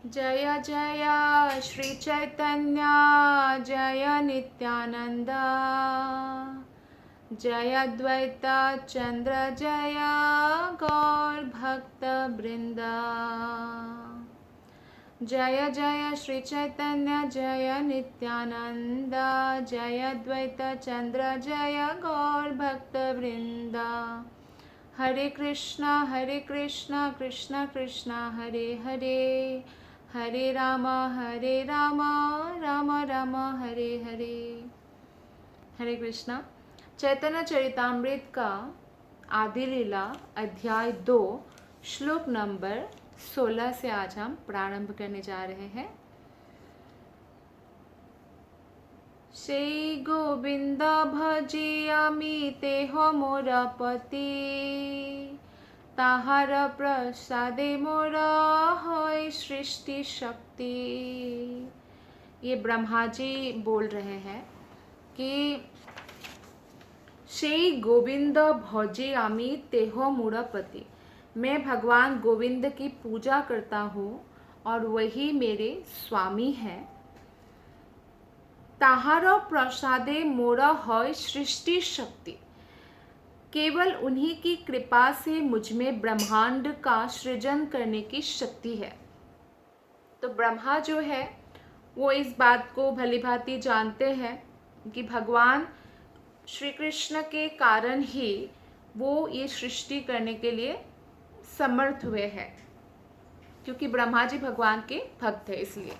जय जय श्री चैतन्य जय नित्यानंद जय अद्वैत चंद्र जय गौर भक्त वृंदा। जय जय श्री चैतन्य जय नित्यानंद जय अद्वैत चंद्र जय गौर भक्त वृंदा। हरे कृष्णा कृष्ण कृष्ण हरे हरे, हरे राम राम राम हरे हरे। हरे कृष्णा। चैतन्य चरितामृत का आदि लीला अध्याय 2 श्लोक नंबर 16 से आज हम प्रारंभ करने जा रहे हैं। श्री गोविंद भजियामि तेह मोर पति, ताहार प्रसादे मोर है सृष्टि शक्ति। ये ब्रह्मा जी बोल रहे हैं कि श्री गोविंद भजियामि तेह मोर पति, मैं भगवान गोविंद की पूजा करता हूँ और वही मेरे स्वामी हैं। ताहार प्रसादे मोर है सृष्टि शक्ति, केवल उन्हीं की कृपा से मुझ में ब्रह्मांड का सृजन करने की शक्ति है। तो ब्रह्मा जो है वो इस बात को भलीभांति जानते हैं कि भगवान श्री कृष्ण के कारण ही वो ये सृष्टि करने के लिए समर्थ हुए हैं, क्योंकि ब्रह्मा जी भगवान के भक्त हैं इसलिए।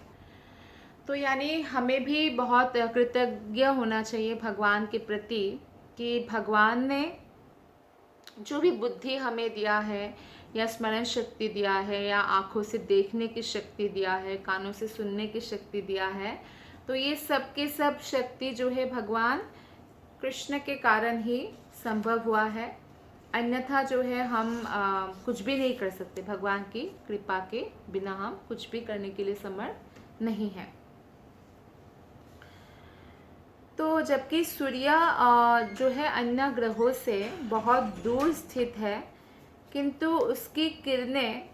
तो यानी हमें भी बहुत कृतज्ञ होना चाहिए भगवान के प्रति कि भगवान ने जो भी बुद्धि हमें दिया है या स्मरण शक्ति दिया है या आँखों से देखने की शक्ति दिया है, कानों से सुनने की शक्ति दिया है, तो ये सब के सब शक्ति जो है भगवान कृष्ण के कारण ही संभव हुआ है। अन्यथा जो है हम कुछ भी नहीं कर सकते, भगवान की कृपा के बिना हम कुछ भी करने के लिए समर्थ नहीं है। तो जबकि सूर्य जो है अन्य ग्रहों से बहुत दूर स्थित है, किंतु उसकी किरणें,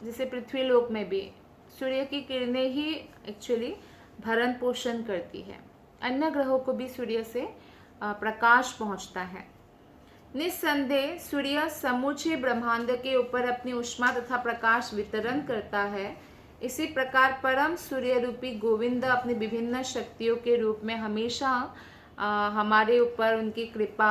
जैसे पृथ्वी लोक में भी सूर्य की किरणें ही एक्चुअली भरण पोषण करती है। अन्य ग्रहों को भी सूर्य से प्रकाश पहुंचता है। निस्संदेह सूर्य समूचे ब्रह्मांड के ऊपर अपनी ऊष्मा तथा प्रकाश वितरण करता है। इसी प्रकार परम सूर्य रूपी गोविंद अपनी विभिन्न शक्तियों के रूप में हमेशा हमारे ऊपर उनकी कृपा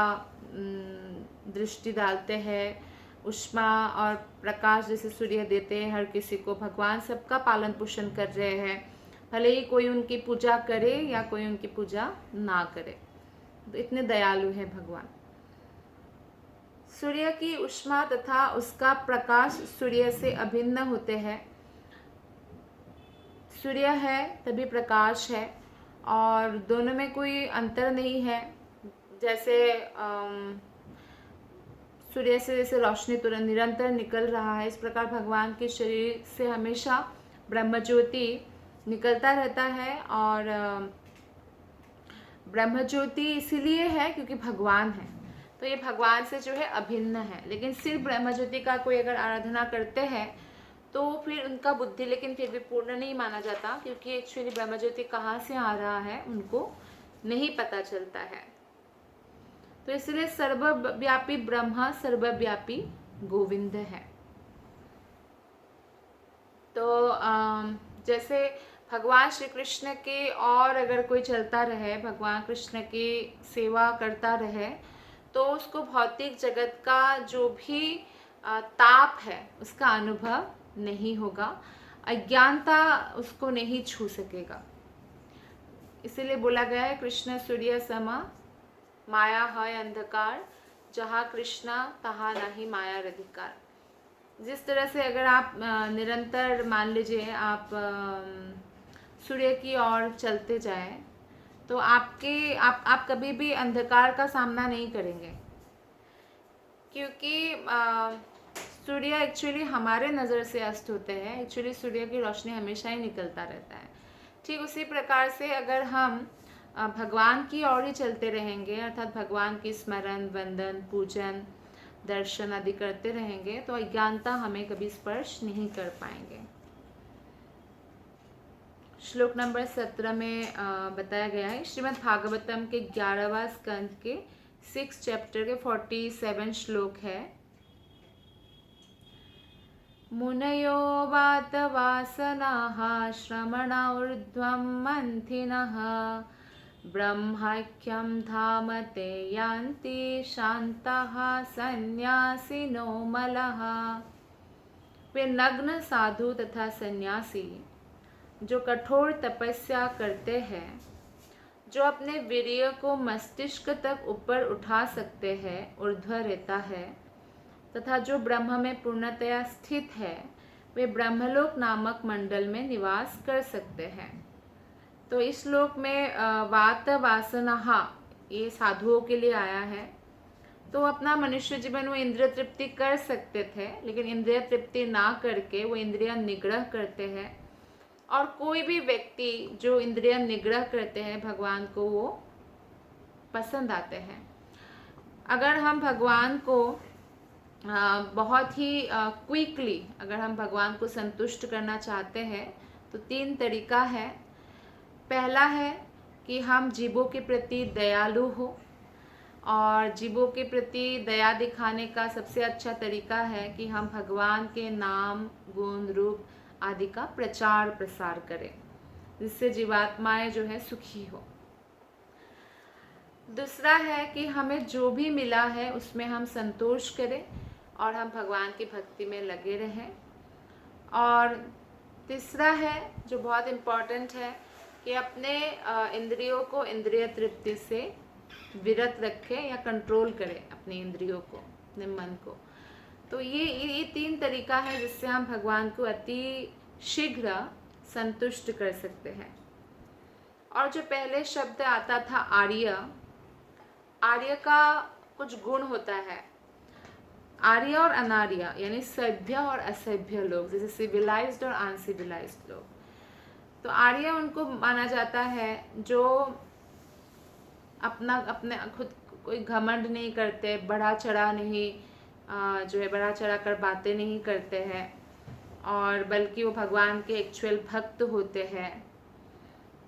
दृष्टि डालते हैं। ऊष्मा और प्रकाश जैसे सूर्य देते हैं हर किसी को, भगवान सबका पालन पोषण कर रहे हैं, भले ही कोई उनकी पूजा करे या कोई उनकी पूजा ना करे। तो इतने दयालु है भगवान। सूर्य की ऊष्मा तथा उसका प्रकाश सूर्य से अभिन्न होते हैं। सूर्य है तभी प्रकाश है और दोनों में कोई अंतर नहीं है। जैसे सूर्य से जैसे रोशनी तुरंत निरंतर निकल रहा है, इस प्रकार भगवान के शरीर से हमेशा ब्रह्म ज्योति निकलता रहता है। और ब्रह्म ज्योति इसीलिए है क्योंकि भगवान है, तो ये भगवान से जो है अभिन्न है। लेकिन सिर्फ ब्रह्म ज्योति का कोई अगर आराधना करते हैं तो फिर उनका बुद्धि लेकिन फिर भी पूर्ण नहीं माना जाता, क्योंकि एक्चुअली ब्रह्म ज्योति कहाँ से आ रहा है उनको नहीं पता चलता है। तो इसलिए सर्वव्यापी ब्रह्मा सर्वव्यापी गोविंद है। तो जैसे भगवान श्री कृष्ण के और अगर कोई चलता रहे, भगवान कृष्ण की सेवा करता रहे, तो उसको भौतिक जगत का जो भी ताप है उसका अनुभव नहीं होगा, अज्ञानता उसको नहीं छू सकेगा। इसीलिए बोला गया है कृष्ण सूर्य समा माया है अंधकार, जहाँ कृष्णा तहाँ नहीं माया अधिकार। जिस तरह से अगर आप निरंतर मान लीजिए आप सूर्य की ओर चलते जाएं, तो आप कभी भी अंधकार का सामना नहीं करेंगे, क्योंकि सूर्य एक्चुअली हमारे नज़र से अस्त होते हैं। एक्चुअली सूर्य की रोशनी हमेशा ही निकलता रहता है। ठीक उसी प्रकार से अगर हम भगवान की ओर ही चलते रहेंगे, अर्थात भगवान की स्मरण वंदन पूजन दर्शन आदि करते रहेंगे, तो अज्ञानता हमें कभी स्पर्श नहीं कर पाएंगे। श्लोक नंबर 17 में बताया गया है। श्रीमद् भागवतम के 11वां स्कंद के 6 चैप्टर के 47 श्लोक है। मुनयो वातवासनाः श्रमणा ऊर्ध्वं मंथिनः ब्रह्माख्यं धाम ते यान्ति शान्तः सन्यासिनो मलः। वे नग्न साधु तथा सन्यासी जो कठोर तपस्या करते हैं, जो अपने वीर्य को मस्तिष्क तक ऊपर उठा सकते हैं, ऊर्ध्व रहता है, तथा जो ब्रह्म में पूर्णतया स्थित है, वे ब्रह्मलोक नामक मंडल में निवास कर सकते हैं। तो इस श्लोक में वात वासना ये साधुओं के लिए आया है। तो अपना मनुष्य जीवन वो इंद्रिय तृप्ति कर सकते थे, लेकिन इंद्रिय तृप्ति ना करके वो इंद्रिय निग्रह करते हैं। और कोई भी व्यक्ति जो इंद्रिय निग्रह करते हैं, भगवान को वो पसंद आते हैं। अगर हम भगवान को बहुत ही क्विकली अगर हम भगवान को संतुष्ट करना चाहते हैं तो 3 तरीका है। पहला है कि हम जीवों के प्रति दयालु हो, और जीवों के प्रति दया दिखाने का सबसे अच्छा तरीका है कि हम भगवान के नाम, गुण, रूप आदि का प्रचार प्रसार करें, जिससे जीवात्माएं जो है सुखी हो। दूसरा है कि हमें जो भी मिला है उसमें हम संतोष करें और हम भगवान की भक्ति में लगे रहें। और तीसरा है जो बहुत इम्पॉर्टेंट है कि अपने इंद्रियों को इंद्रिय तृप्ति से विरत रखें या कंट्रोल करें अपने इंद्रियों को, अपने मन को। तो ये 3 तरीका है जिससे हम भगवान को अति शीघ्र संतुष्ट कर सकते हैं। और जो पहले शब्द आता था आर्य, आर्य का कुछ गुण होता है। आर्य और अनार्य यानी सभ्य और असभ्य लोग, जैसे सिविलाइज्ड और अनसिविलाइज्ड लोग। तो आर्य उनको माना जाता है जो अपने खुद कोई घमंड नहीं करते, बढ़ा चढ़ा नहीं जो है बढ़ा चढ़ा कर बातें नहीं करते हैं, और बल्कि वो भगवान के एक्चुअल भक्त होते हैं,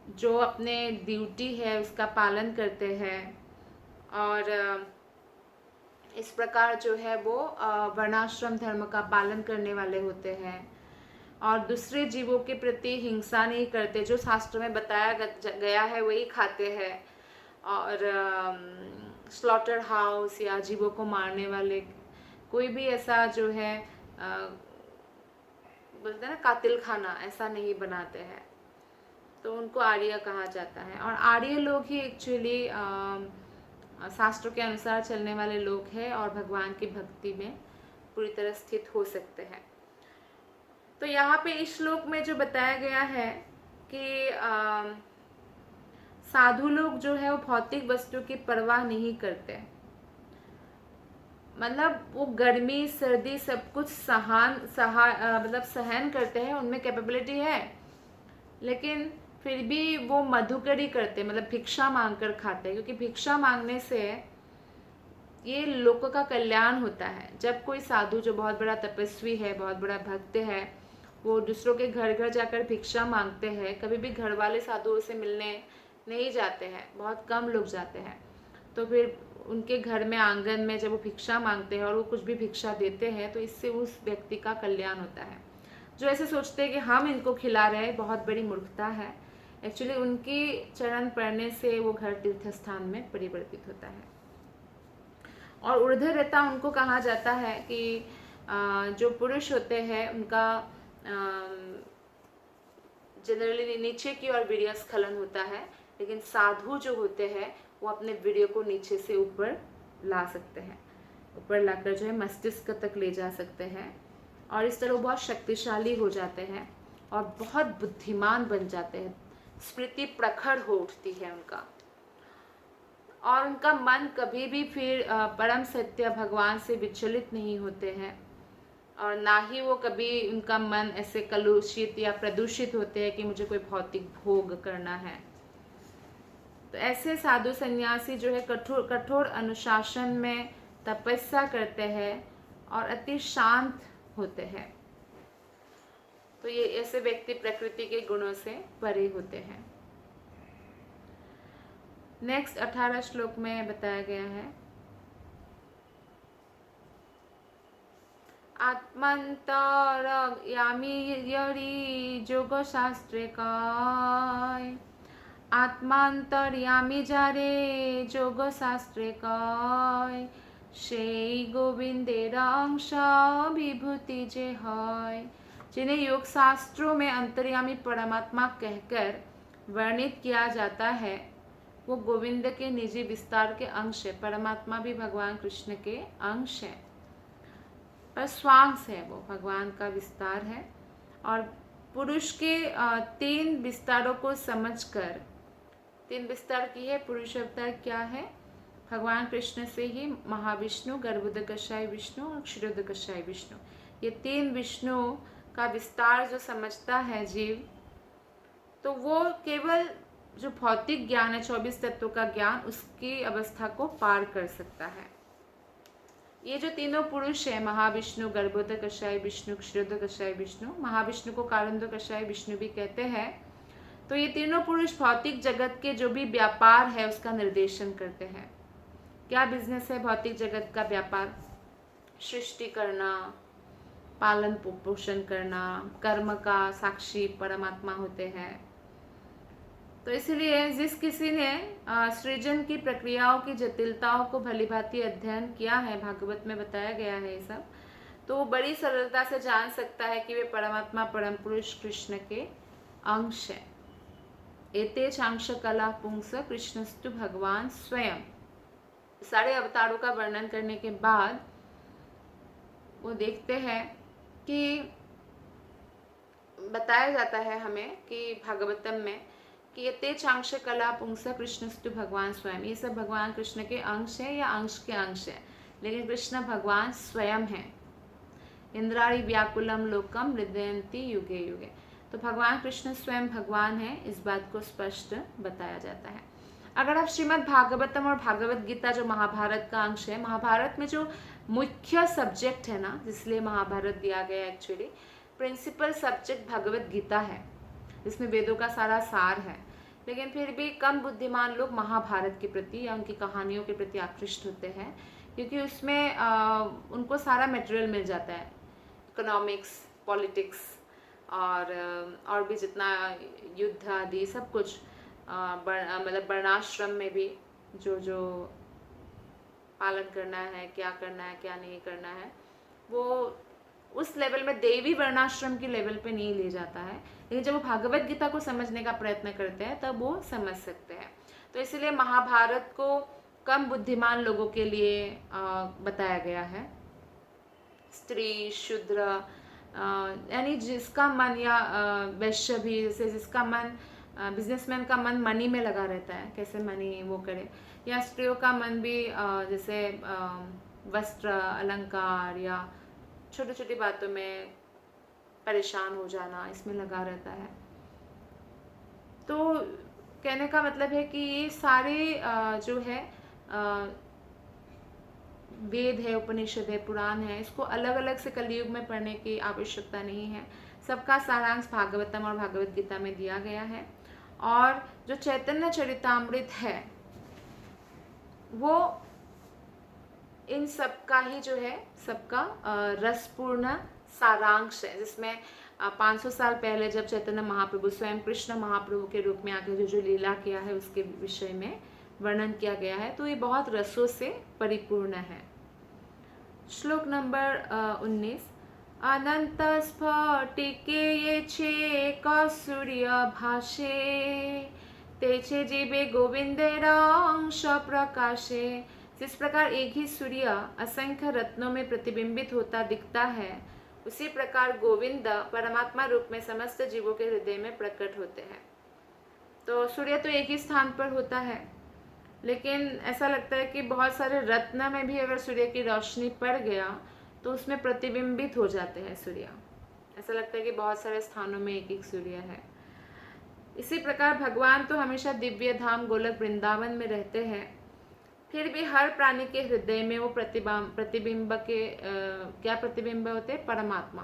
जो अपने ड्यूटी है उसका पालन करते हैं। और इस प्रकार जो है वो वर्णाश्रम धर्म का पालन करने वाले होते हैं, और दूसरे जीवों के प्रति हिंसा नहीं करते, जो शास्त्र में बताया गया है वही खाते हैं। और स्लॉटर हाउस या जीवों को मारने वाले कोई भी ऐसा जो है बोलते हैं ना कातिल खाना, ऐसा नहीं बनाते हैं। तो उनको आर्य कहा जाता है। और आर्य लोग ही एक्चुअली शास्त्रों के अनुसार चलने वाले लोग हैं और भगवान की भक्ति में पूरी तरह स्थित हो सकते हैं। तो यहाँ पे इस श्लोक में जो बताया गया है कि साधु लोग जो है वो भौतिक वस्तु की परवाह नहीं करते, मतलब वो गर्मी सर्दी सब कुछ मतलब सहन करते हैं, उनमें कैपेबिलिटी है, लेकिन फिर भी वो मधुकरी करते, मतलब भिक्षा मांगकर खाते हैं, क्योंकि भिक्षा मांगने से ये लोगों का कल्याण होता है। जब कोई साधु जो बहुत बड़ा तपस्वी है, बहुत बड़ा भक्त है, वो दूसरों के घर घर जाकर भिक्षा मांगते हैं, कभी भी घर वाले साधुओं से मिलने नहीं जाते हैं, बहुत कम लोग जाते हैं, तो फिर उनके घर में आंगन में जब वो भिक्षा मांगते हैं और वो कुछ भी भिक्षा देते हैं तो इससे उस व्यक्ति का कल्याण होता है। जो ऐसे सोचते हैं कि हम इनको खिला रहे हैं, बहुत बड़ी मूर्खता है। एक्चुअली उनकी चरण पड़ने से वो घर तीर्थ स्थान में परिवर्तित होता है। और ऊर्ध्वरेता उनको कहा जाता है कि जो पुरुष होते हैं उनका जनरली नीचे की ओर वीर्य स्खलन होता है, लेकिन साधु जो होते हैं वो अपने वीर्य को नीचे से ऊपर ला सकते हैं, ऊपर लाकर जो है मस्तिष्क तक ले जा सकते हैं, और इस तरह वो बहुत शक्तिशाली हो जाते हैं और बहुत बुद्धिमान बन जाते हैं। स्मृति प्रखर हो उठती है उनका, और उनका मन कभी भी फिर परम सत्य भगवान से विचलित नहीं होते हैं, और ना ही वो कभी उनका मन ऐसे कलुषित या प्रदूषित होते हैं कि मुझे कोई भौतिक भोग करना है। तो ऐसे साधु सन्यासी जो है कठोर अनुशासन में तपस्या करते हैं और अति शांत होते हैं। तो ये ऐसे व्यक्ति प्रकृति के गुणों से परे होते हैं। नेक्स्ट 18 श्लोक में बताया गया है, आत्मांतरयामी यरि যোগ শাস্ত্রে কয়, আত্মান্তর্যামী যারে যোগ শাস্ত্রে কয়, সেই গোविंदेर अंश विभूति जे হয়। जिन्हें योग शास्त्रों में अंतर्यामी परमात्मा कहकर वर्णित किया जाता है, वो गोविंद के निजी विस्तार के अंश है। परमात्मा भी भगवान कृष्ण के अंश है और स्वांश है, वो भगवान का विस्तार है। और पुरुष के 3 विस्तारों को समझकर, 3 विस्तार की है पुरुष अवतार क्या है, भगवान कृष्ण से ही महाविष्णु, गर्भोदकशायी विष्णु और क्षीरोदकशायी विष्णु, ये 3 विष्णु का विस्तार जो समझता है जीव, तो वो केवल जो भौतिक ज्ञान है 24 तत्वों का ज्ञान, उसकी अवस्था को पार कर सकता है। ये जो तीनों पुरुष है, महाविष्णु, गर्भोदकशायी विष्णु, क्षीरोदकशायी विष्णु, महाविष्णु को कारुण्डकशायी विष्णु भी कहते हैं, तो ये तीनों पुरुष भौतिक जगत के जो भी व्यापार है उसका निर्देशन करते हैं। क्या बिजनेस है भौतिक जगत का? व्यापार, सृष्टि करना, पालन पोषण करना, कर्म का साक्षी परमात्मा होते हैं। तो इसलिए जिस किसी ने सृजन की प्रक्रियाओं की जटिलताओं को भलीभांति अध्ययन किया है, भागवत में बताया गया है ये सब, तो वो बड़ी सरलता से जान सकता है कि वे परमात्मा परम पुरुष कृष्ण के अंश है। एते चांश कला पुंस कृष्णस्तु भगवान स्वयं। सारे अवतारों का वर्णन करने के बाद वो देखते हैं कि बताया जाता है हमें कि भागवतम में कि ये ते चांश कला पुंस कृष्णस्तु भगवान स्वयं, ये सब भगवान कृष्ण के अंश है या अंश के अंश है, लेकिन कृष्ण भगवान स्वयं है। इंद्राणी व्याकुलम लोकम हृदयंती युगे युगे, तो भगवान कृष्ण स्वयं भगवान है, इस बात को स्पष्ट बताया जाता है। अगर आप श्रीमद् भागवतम और भागवत गीता जो महाभारत का अंश है, महाभारत में जो मुख्य सब्जेक्ट है ना, जिसलिए महाभारत दिया गया, actually principal subject Bhagavad Gita है, जिसमें वेदों का सारा सार है, लेकिन फिर भी कम बुद्धिमान लोग महाभारत के प्रति या उनकी कहानियों के प्रति आकृष्ट होते हैं, क्योंकि उसमें उनको सारा मटेरियल मिल जाता है, इकोनॉमिक्स, पॉलिटिक्स और भी जितना युद्ध आदि सब कुछ, मतलब वर्णाश्रम में भी जो पालन करना है, क्या करना है, क्या नहीं करना है, वो उस लेवल में देवी वर्णाश्रम की लेवल पे नहीं ले जाता है। लेकिन जब वो भागवत गीता को समझने का प्रयत्न करते हैं तब वो समझ सकते हैं। तो इसलिए महाभारत को कम बुद्धिमान लोगों के लिए बताया गया है। स्त्री, शूद्र, यानी जिसका मन, या वैश्य भी, जैसे जिसका मन, बिजनेसमैन का मन मनी में लगा रहता है, कैसे मनी वो करे, या स्त्रियों का मन भी जैसे वस्त्र, अलंकार या छोटी छोटी बातों में परेशान हो जाना, इसमें लगा रहता है। तो कहने का मतलब है कि ये सारे जो है वेद है, उपनिषद है, पुराण है, इसको अलग अलग से कलयुग में पढ़ने की आवश्यकता नहीं है। सबका सारांश भागवतम और भागवत गीता में दिया गया है। और जो चैतन्य चरितामृत है वो इन सबका ही जो है, सबका रसपूर्ण सारांश है, जिसमें 500 साल पहले जब चैतन्य महाप्रभु स्वयं कृष्ण महाप्रभु के रूप में आके जो लीला किया है उसके विषय में वर्णन किया गया है। तो ये बहुत रसों से परिपूर्ण है। श्लोक नंबर 19, अनंत स्फटिके ये छे कसूर्य भाषे, तेछे जीवे गोविंदेर अंश प्रकाशे। जिस प्रकार एक ही सूर्य असंख्य रत्नों में प्रतिबिंबित होता दिखता है, उसी प्रकार गोविंद परमात्मा रूप में समस्त जीवों के हृदय में प्रकट होते हैं। तो सूर्य तो एक ही स्थान पर होता है, लेकिन ऐसा लगता है कि बहुत सारे रत्न में भी अगर सूर्य की रोशनी पड़ गया तो उसमें प्रतिबिंबित हो जाते हैं सूर्य। ऐसा लगता है कि बहुत सारे स्थानों में एक एक सूर्य है। इसी प्रकार भगवान तो हमेशा दिव्य धाम गोलक वृंदावन में रहते हैं, फिर भी हर प्राणी के हृदय में वो प्रतिबिंब के क्या प्रतिबिंब होते हैं? परमात्मा।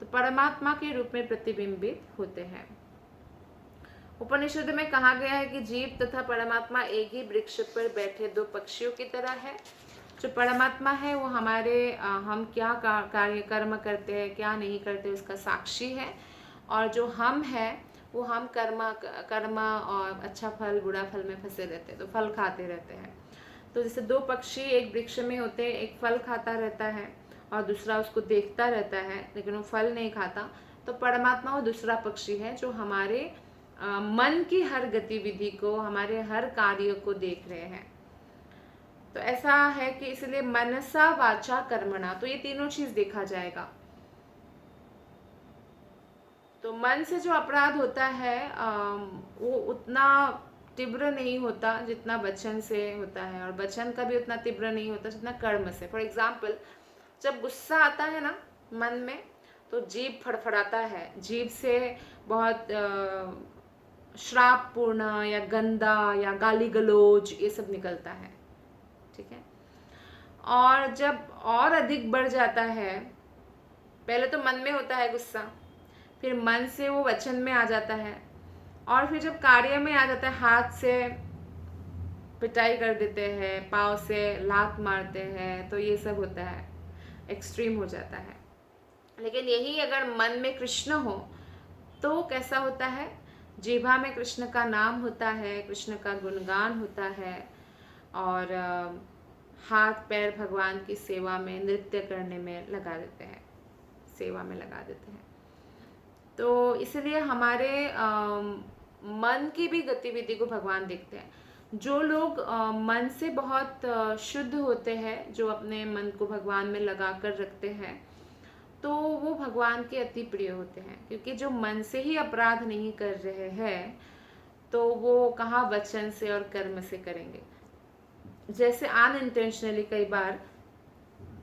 तो परमात्मा के रूप में प्रतिबिंबित होते हैं। उपनिषद में कहा गया है कि जीव तथा परमात्मा एक ही वृक्ष पर बैठे दो पक्षियों की तरह है। जो परमात्मा है वो हमारे हम क्या कार्य कर्म करते हैं क्या नहीं करते उसका साक्षी है, और जो हम है वो हम कर्म और अच्छा फल बुरा फल में फंसे रहते हैं, तो फल खाते रहते हैं। तो जैसे दो पक्षी एक वृक्ष में होते हैं, एक फल खाता रहता है और दूसरा उसको देखता रहता है लेकिन वो फल नहीं खाता, तो परमात्मा वो दूसरा पक्षी है जो हमारे मन की हर गतिविधि को, हमारे हर कार्य को देख रहे हैं। तो ऐसा है कि इसलिए मनसा वाचा कर्मणा, तो ये तीनों चीज देखा जाएगा। तो मन से जो अपराध होता है वो उतना तीव्र नहीं होता जितना वचन से होता है, और वचन का भी उतना तीव्र नहीं होता जितना कर्म से। फॉर एग्जाम्पल, जब गुस्सा आता है ना मन में, तो जीभ फड़फड़ाता है, जीभ से बहुत श्रापपूर्ण या गंदा या गाली गलौज ये सब निकलता है, ठीक है। और जब और अधिक बढ़ जाता है, पहले तो मन में होता है गुस्सा, फिर मन से वो वचन में आ जाता है, और फिर जब कार्य में आ जाता है, हाथ से पिटाई कर देते हैं, पाँव से लात मारते हैं, तो ये सब होता है, एक्सट्रीम हो जाता है। लेकिन यही अगर मन में कृष्ण हो तो कैसा होता है, जीभा में कृष्ण का नाम होता है, कृष्ण का गुणगान होता है, और हाथ पैर भगवान की सेवा में नृत्य करने में लगा देते हैं, सेवा में लगा देते हैं। तो इसलिए हमारे मन की भी गतिविधि को भगवान देखते हैं। जो लोग मन से बहुत शुद्ध होते हैं, जो अपने मन को भगवान में लगा कर रखते हैं, तो वो भगवान के अति प्रिय होते हैं, क्योंकि जो मन से ही अपराध नहीं कर रहे हैं तो वो कहाँ वचन से और कर्म से करेंगे। जैसे अनइंटेंशनली कई बार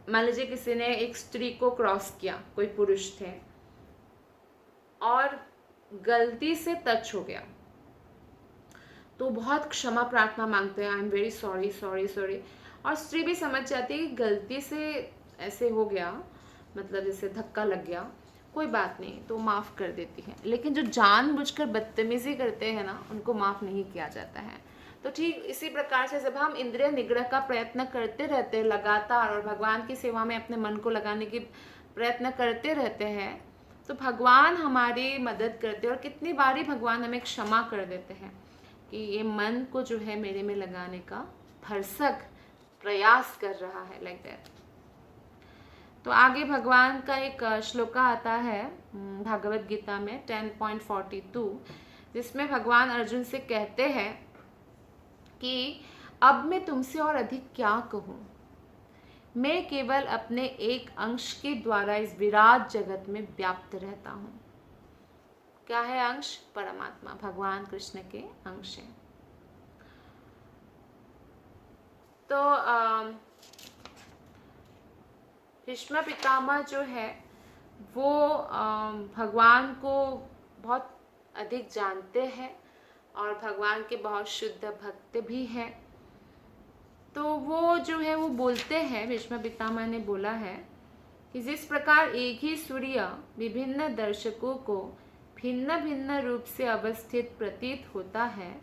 मान लीजिए किसी ने एक स्त्री को क्रॉस किया, कोई पुरुष थे, और गलती से टच हो गया, तो बहुत क्षमा प्रार्थना मांगते हैं, I am very sorry sorry sorry, और स्त्री भी समझ जाती है कि गलती से ऐसे हो गया, मतलब जैसे धक्का लग गया, कोई बात नहीं, तो माफ़ कर देती है। लेकिन जो जानबूझकर बदतमीजी करते हैं ना, उनको माफ़ नहीं किया जाता है। तो ठीक इसी प्रकार से जब हम इंद्रिय निग्रह का प्रयत्न करते रहते हैं लगातार, और भगवान की सेवा में अपने मन को लगाने की प्रयत्न करते रहते हैं, तो भगवान हमारी मदद करते हैं, और कितनी बारी भगवान हमें क्षमा कर देते हैं कि ये मन को जो है मेरे में लगाने का भरसक प्रयास कर रहा है, लाइक दैट। तो आगे भगवान का एक श्लोका आता है भागवत गीता में 10.42, जिसमें भगवान अर्जुन से कहते हैं कि अब मैं तुमसे और अधिक क्या कहूँ, मैं केवल अपने एक अंश के द्वारा इस विराट जगत में व्याप्त रहता हूँ। क्या है अंश? परमात्मा, भगवान कृष्ण के अंश है। तो भीष्म पितामह जो है वो भगवान को बहुत अधिक जानते हैं और भगवान के बहुत शुद्ध भक्त भी हैं। तो वो जो है वो बोलते हैं, भीष्म पितामह ने बोला है कि जिस प्रकार एक ही सूर्य विभिन्न दर्शकों को भिन्न भिन्न रूप से अवस्थित प्रतीत होता है,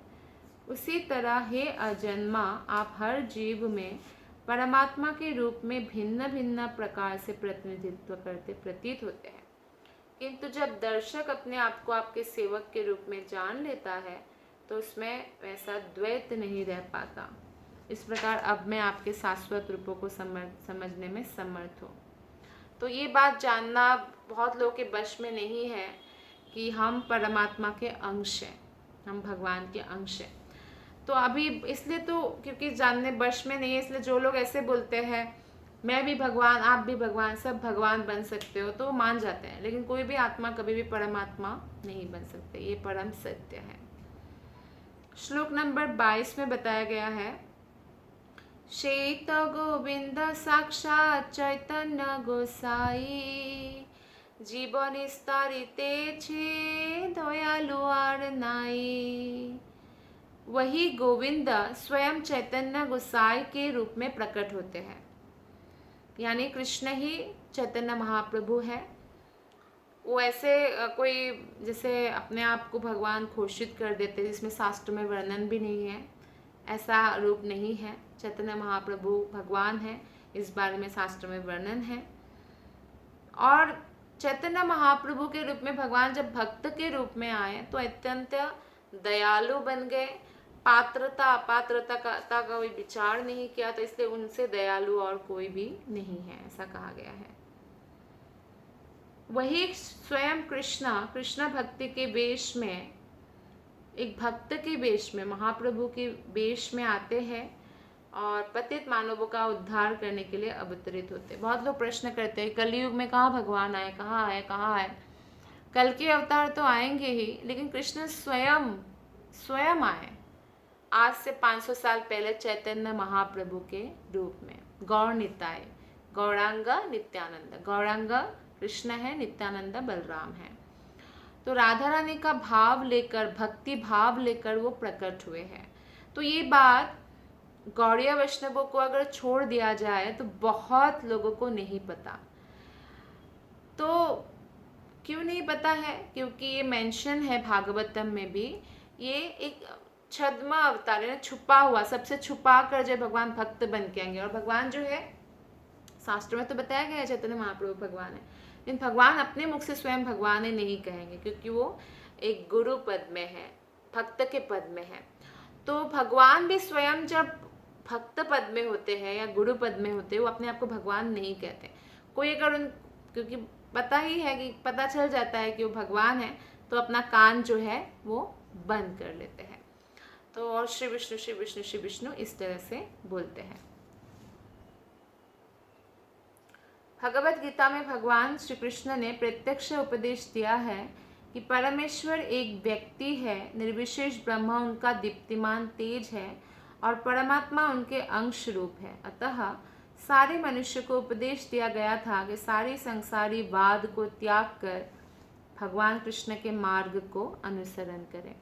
उसी तरह हे अजन्मा आप हर जीव में परमात्मा के रूप में भिन्न भिन्न प्रकार से प्रतिनिधित्व करते प्रतीत होते हैं। किंतु जब दर्शक अपने आप को आपके सेवक के रूप में जान लेता है तो उसमें वैसा द्वैत नहीं रह पाता। इस प्रकार अब मैं आपके शाश्वत रूपों को समझने में समर्थ हूँ। तो ये बात जानना बहुत लोगों के वश में नहीं है कि हम परमात्मा के अंश हैं, हम भगवान के अंश हैं। तो अभी इसलिए तो क्योंकि जानने वश में नहीं है, इसलिए जो लोग ऐसे बोलते हैं मैं भी भगवान आप भी भगवान, सब भगवान बन सकते हो, तो मान जाते हैं। लेकिन कोई भी आत्मा कभी भी परमात्मा नहीं बन सकते, ये परम सत्य है। श्लोक नंबर 22 में बताया गया है, श्वेत गोविंद साक्षात चैतन्य गोसाई, जीवन स्तरिते छे दयालु आर नाई। वही गोविंद स्वयं चैतन्य गोसाई के रूप में प्रकट होते हैं, यानी कृष्ण ही चैतन्य महाप्रभु है। वो ऐसे कोई जैसे अपने आप को भगवान घोषित कर देते जिसमें शास्त्र में वर्णन भी नहीं है, ऐसा रूप नहीं है। चैतन्य महाप्रभु भगवान है, इस बारे में शास्त्र में वर्णन है। और चैतन्य महाप्रभु के रूप में भगवान जब भक्त के रूप में आए तो अत्यंत दयालु बन गए। पात्रता अपात्रता का कोई विचार नहीं किया, तो इसलिए उनसे दयालु और कोई भी नहीं है, ऐसा कहा गया है। वही स्वयं कृष्ण भक्ति के वेश में, एक भक्त के वेश में, महाप्रभु के वेश में आते हैं और पतित मानवों का उद्धार करने के लिए अवतरित होते। बहुत लोग प्रश्न करते हैं कलयुग में कहाँ भगवान आए, कहाँ आए, कहाँ आए। कल के अवतार तो आएंगे ही, लेकिन कृष्ण स्वयं आए आज से 500 साल पहले चैतन्य महाप्रभु के रूप में। गौर निताय, गौरांग नित्यानंद, गौरांग कृष्ण है, नित्यानंद बलराम है। तो राधा रानी का भाव लेकर, भक्ति भाव लेकर वो प्रकट हुए हैं। तो ये बात गौड़ीय वैष्णवों को अगर छोड़ दिया जाए तो बहुत लोगों को नहीं पता। तो क्यों नहीं पता है? क्योंकि ये मेंशन है भागवतम में भी, ये एक छद्म अवतार है, छुपा हुआ, सबसे छुपा कर जब भगवान भक्त बन के आएंगे। और भगवान जो है, शास्त्र में तो बताया गया है चैतन्य महाप्रभु भगवान है, लेकिन भगवान अपने मुख से स्वयं भगवान है नहीं कहेंगे, क्योंकि वो एक गुरु पद में है, भक्त के पद में है। तो भगवान भी स्वयं जब भक्त पद में होते हैं या गुरु पद में होते हैं, वो अपने आप को भगवान नहीं कहते। कोई अगर क्योंकि पता ही है कि पता चल जाता है कि वो भगवान है, तो अपना कान जो है वो बंद कर लेते हैं। तो और श्री विष्णु श्री विष्णु श्री विष्णु इस तरह से बोलते हैं। भगवत गीता में भगवान श्री कृष्ण ने प्रत्यक्ष उपदेश दिया है कि परमेश्वर एक व्यक्ति है, निर्विशेष ब्रह्म उनका दीप्तिमान तेज है और परमात्मा उनके अंश रूप है। अतः सारे मनुष्य को उपदेश दिया गया था कि सारी संसारी वाद को त्याग कर भगवान कृष्ण के मार्ग को अनुसरण करें।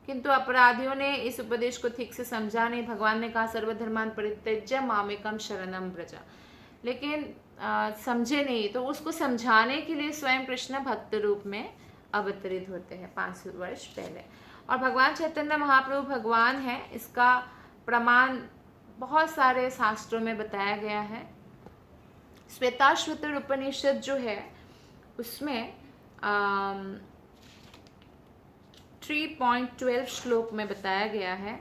किंतु अपराधियों ने इस उपदेश को ठीक से समझा नहीं। भगवान ने कहा सर्वधर्मान परित्यज्य मामेकम शरणम व्रज, लेकिन समझे नहीं। तो उसको समझाने के लिए स्वयं कृष्ण भक्त रूप में अवतरित होते हैं 500 वर्ष पहले। और भगवान चैतन्य महाप्रभु भगवान है, इसका प्रमाण बहुत सारे शास्त्रों में बताया गया है। श्वेताश्वतर उपनिषद जो है उसमें 3.12 श्लोक में बताया गया है,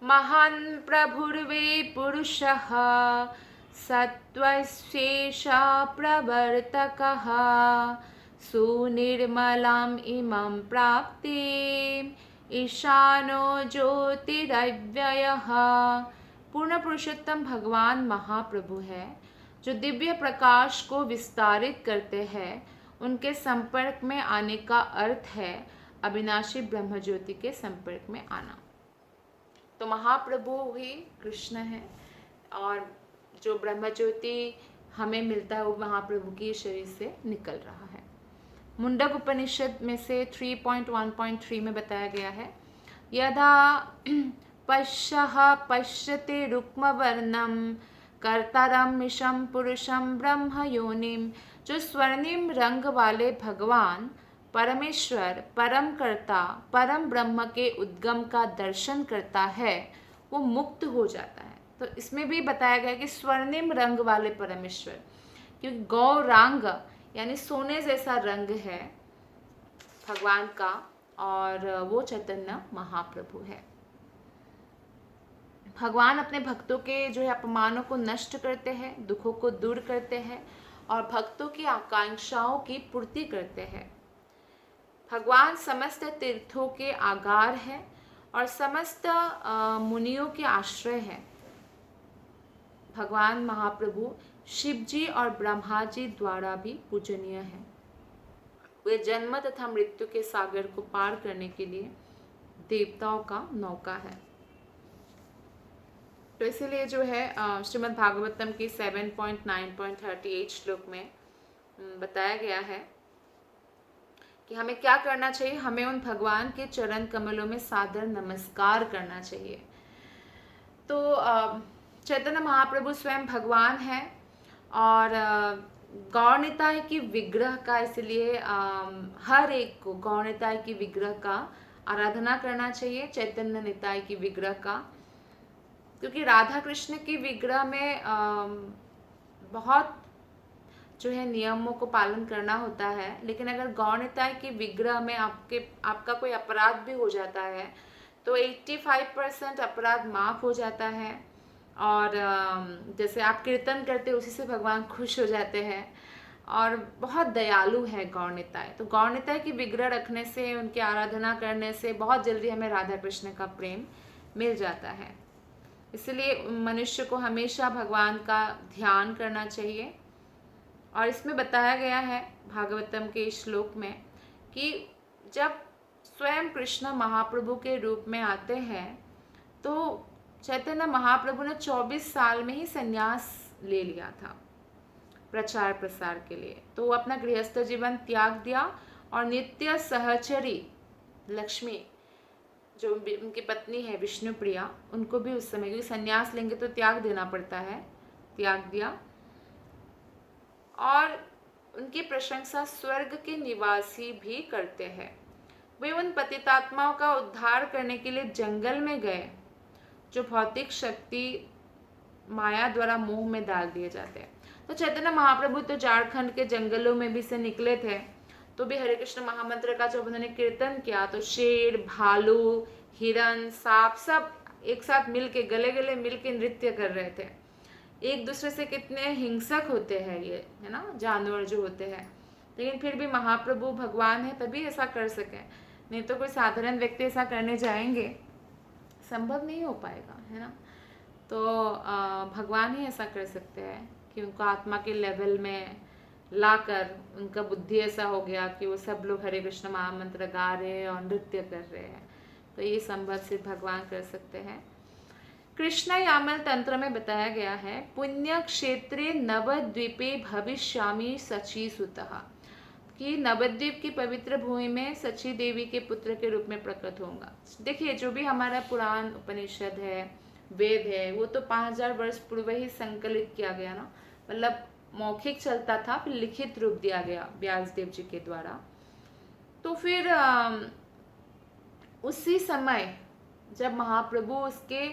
महान प्रभुर्वे पुरुषः सत्त्वशेषा प्रवर्तकः सुनिर्मलाम् इमं प्राप्तिम् ईशानो ज्योतिरव्ययः। पूर्ण पुरुषोत्तम भगवान महाप्रभु है जो दिव्य प्रकाश को विस्तारित करते हैं। उनके संपर्क में आने का अर्थ है अविनाशी ब्रह्म ज्योति के संपर्क में आना। तो महाप्रभु ही कृष्ण है और जो ब्रह्म ज्योति हमें मिलता है वो महाप्रभु के शरीर से निकल रहा है। मुंडक उपनिषद में से 3.1.3 में बताया गया है, यदा पश्यः पश्यते रुक्मवर्णम कर्तारम मिशम पुरुषम ब्रह्म योनिम। जो स्वर्णिम रंग वाले भगवान परमेश्वर परम कर्ता परम ब्रह्म के उद्गम का दर्शन करता है वो मुक्त हो जाता है। तो इसमें भी बताया गया कि स्वर्णिम रंग वाले परमेश्वर, क्योंकि गौरांग यानी सोने जैसा रंग है भगवान का, और वो चैतन्य महाप्रभु है। भगवान अपने भक्तों के जो है अपमानों को नष्ट करते हैं, दुखों को दूर करते हैं और भक्तों की आकांक्षाओं की पूर्ति करते हैं। भगवान समस्त तीर्थों के आगार है और समस्त मुनियों के आश्रय है। भगवान महाप्रभु शिव जी और ब्रह्मा जी द्वारा भी पूजनीय है। वे जन्म तथा मृत्यु के सागर को पार करने के लिए देवताओं का नौका है। तो इसीलिए जो है श्रीमद् भागवतम की 7.9.38 श्लोक में बताया गया है कि हमें क्या करना चाहिए। हमें उन भगवान के चरण कमलों में सादर नमस्कार करना चाहिए। तो चैतन्य महाप्रभु स्वयं भगवान है और गौर निताय की विग्रह का, इसलिए हर एक को गौर निताय की विग्रह का आराधना करना चाहिए, चैतन्य निताय की विग्रह का, क्योंकि राधा कृष्ण की विग्रह में बहुत जो है नियमों को पालन करना होता है। लेकिन अगर गौर निताय की विग्रह में आपका कोई अपराध भी हो जाता है तो 85% अपराध माफ हो जाता है। और जैसे आप कीर्तन करते उसी से भगवान खुश हो जाते हैं, और बहुत दयालु है गौर निताय। तो गौर निताय की विग्रह रखने से, उनकी आराधना करने से बहुत जल्दी हमें राधा कृष्ण का प्रेम मिल जाता है। इसलिए मनुष्य को हमेशा भगवान का ध्यान करना चाहिए। और इसमें बताया गया है भागवतम के श्लोक में कि जब स्वयं कृष्ण महाप्रभु के रूप में आते हैं तो चैतन्य महाप्रभु ने 24 साल में ही संन्यास ले लिया था प्रचार प्रसार के लिए। तो वो अपना गृहस्थ जीवन त्याग दिया और नित्य सहचरी लक्ष्मी, जो उनकी पत्नी है विष्णु प्रिया, उनको भी उस समय, क्योंकि संन्यास लेंगे तो त्याग देना पड़ता है, त्याग दिया। और उनकी प्रशंसा स्वर्ग के निवासी भी करते हैं। वे उन पतितात्माओं का उद्धार करने के लिए जंगल में गए जो भौतिक शक्ति माया द्वारा मोह में डाल दिए जाते हैं। तो चैतन्य महाप्रभु तो झारखंड के जंगलों में भी से निकले थे, तो भी हरे कृष्ण महामंत्र का जब उन्होंने कीर्तन किया तो शेर, भालू, हिरन, सांप सब एक साथ मिलके, गले गले मिलके नृत्य कर रहे थे। एक दूसरे से कितने हिंसक होते हैं ये, है ना, जानवर जो होते हैं, लेकिन फिर भी महाप्रभु भगवान है तभी ऐसा कर सके, नहीं तो कोई साधारण व्यक्ति ऐसा करने जाएंगे संभव नहीं हो पाएगा, है ना। तो भगवान ही ऐसा कर सकते हैं कि उनको आत्मा के लेवल में लाकर उनका बुद्धि ऐसा हो गया कि वो सब लोग हरे कृष्ण महामंत्र गा रहे हैं और नृत्य कर रहे हैं। तो ये संभव सिर्फ भगवान कर सकते हैं। कृष्ण यामल तंत्र में बताया गया है, पुण्य क्षेत्रे नवद्वीपे भविष्यामि सची सुतः, कि नवद्वीप की पवित्र भूमि में सची देवी के पुत्र के रूप में प्रकट होगा। देखिए, जो भी हमारा पुराण उपनिषद है, वेद है, वो तो 5000 वर्ष पूर्व ही संकलित किया गया ना, मतलब मौखिक चलता था, फिर लिखित रूप दिया गया व्यासदेव जी के द्वारा। तो फिर उसी समय जब महाप्रभु उसके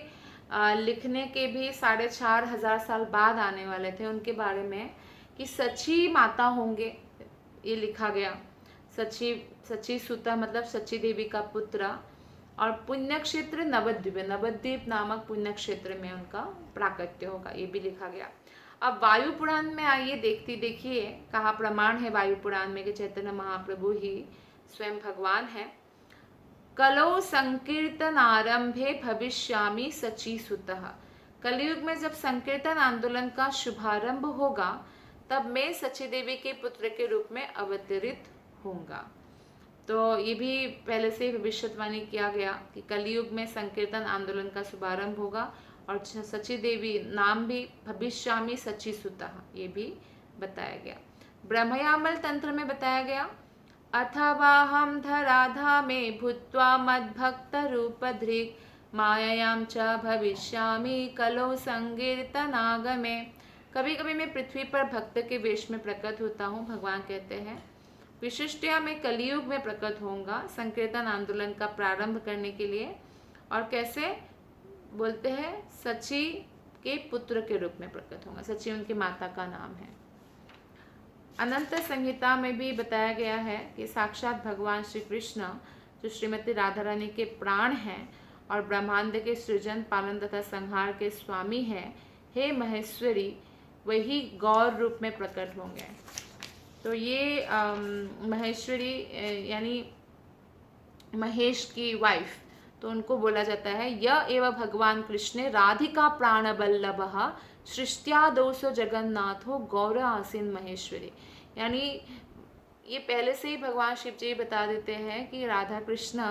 लिखने के भी 4500 साल बाद आने वाले थे, उनके बारे में कि सची माता होंगे, ये लिखा गया। सची सुता मतलब सची देवी का पुत्र, और पुण्य क्षेत्र नवद्वीप, नवद्वीप नामक पुण्य क्षेत्र में उनका प्राकट्य होगा, ये भी लिखा गया। अब वायु पुराण में आइए देखिए कहा प्रमाण है वायु पुराण में कि चैतन्य महाप्रभु ही स्वयं भगवान है। कलो संकीर्तन आरंभे भविष्यामि सची सुतः, कलयुग में जब संकीर्तन आंदोलन का शुभारंभ होगा तब मैं सची देवी के पुत्र के रूप में अवतरित होऊंगा। तो ये भी पहले से भविष्यवाणी किया गया कि कलयुग में संकीर्तन आंदोलन का शुभारंभ होगा, और सची देवी नाम भी भविष्यामि सची सुतः, ये भी बताया गया। ब्रह्मयामल तंत्र में बताया गया, अथवाहं धराधामे भूत्वा मद्भक्तरूपधृक् मायायां च भविष्यामि कलो संकीर्तनागमे। कभी कभी मैं पृथ्वी पर भक्त के वेश में प्रकट होता हूँ, भगवान कहते हैं, विशिष्टया मैं कलयुग में प्रकट होऊंगा संकीर्तन आंदोलन का प्रारंभ करने के लिए। और कैसे बोलते हैं, सची के पुत्र के रूप में प्रकट होगा। सची उनकी माता का नाम है। अनंत संहिता में भी बताया गया है कि साक्षात भगवान श्री कृष्ण जो श्रीमती राधा रानी के प्राण हैं और ब्रह्मांड के सृजन, पालन तथा संहार के स्वामी हैं, हे महेश्वरी, वही गौर रूप में प्रकट होंगे। तो ये महेश्वरी यानी महेश की वाइफ, तो उनको बोला जाता है यह एवं भगवान कृष्ण राधिका प्राण बल्लभ सृष्ट्यादोषो जगन्नाथो गौर आसीन महेश्वरी। यानी ये पहले से ही भगवान शिव जी बता देते हैं कि राधा कृष्ण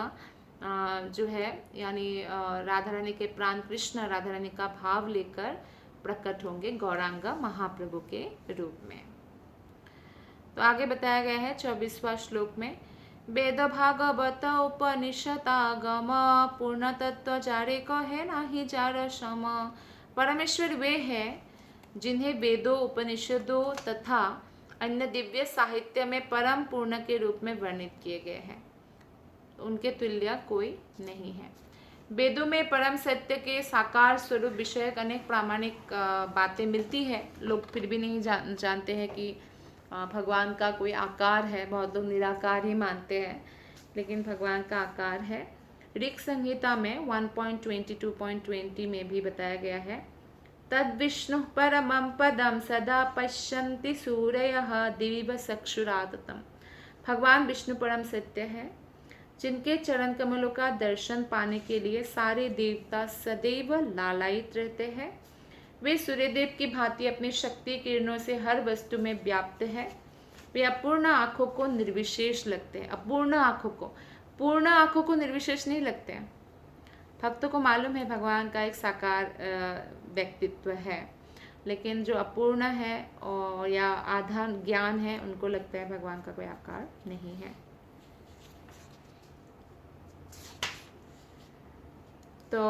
जो है, यानी राधा रानी के प्राण कृष्ण राधा रानी का भाव लेकर प्रकट होंगे गौरांग महाप्रभु के रूप में। तो आगे बताया गया है 24वां श्लोक में, वेद भागवत उपनिषदागम पूर्ण तत्व जारे कहे नाही जार सम। परमेश्वर वे हैं जिन्हें वेदों, उपनिषदों तथा अन्य दिव्य साहित्य में परम पूर्ण के रूप में वर्णित किए गए हैं। उनके तुल्य कोई नहीं है। वेदों में परम सत्य के साकार स्वरूप विषयक अनेक प्रामाणिक बातें मिलती है। लोग फिर भी नहीं जानते हैं कि भगवान का कोई आकार है। बहुत लोग निराकार ही मानते हैं, लेकिन भगवान का आकार है। ऋग संहिता में 1.22.20 में भी बताया गया है, तद विष्णु परमं पदम सदा पश्यन्ति सूरयः दिवीव चक्षुराततम्। भगवान विष्णु परम सत्य है, जिनके चरण कमलों का दर्शन पाने के लिए सारे देवता सदैव लालायित रहते हैं। वे सूर्यदेव की भांति अपनी शक्ति किरणों से हर वस्तु में व्याप्त है। वे अपूर्ण आँखों को निर्विशेष लगते हैं। अपूर्ण आँखों को, पूर्ण आँखों को निर्विशेष नहीं लगते हैं। भक्तों को मालूम है भगवान का एक साकार व्यक्तित्व है, लेकिन जो अपूर्ण है और या आधा ज्ञान है, उनको लगता है भगवान का कोई आकार नहीं है। तो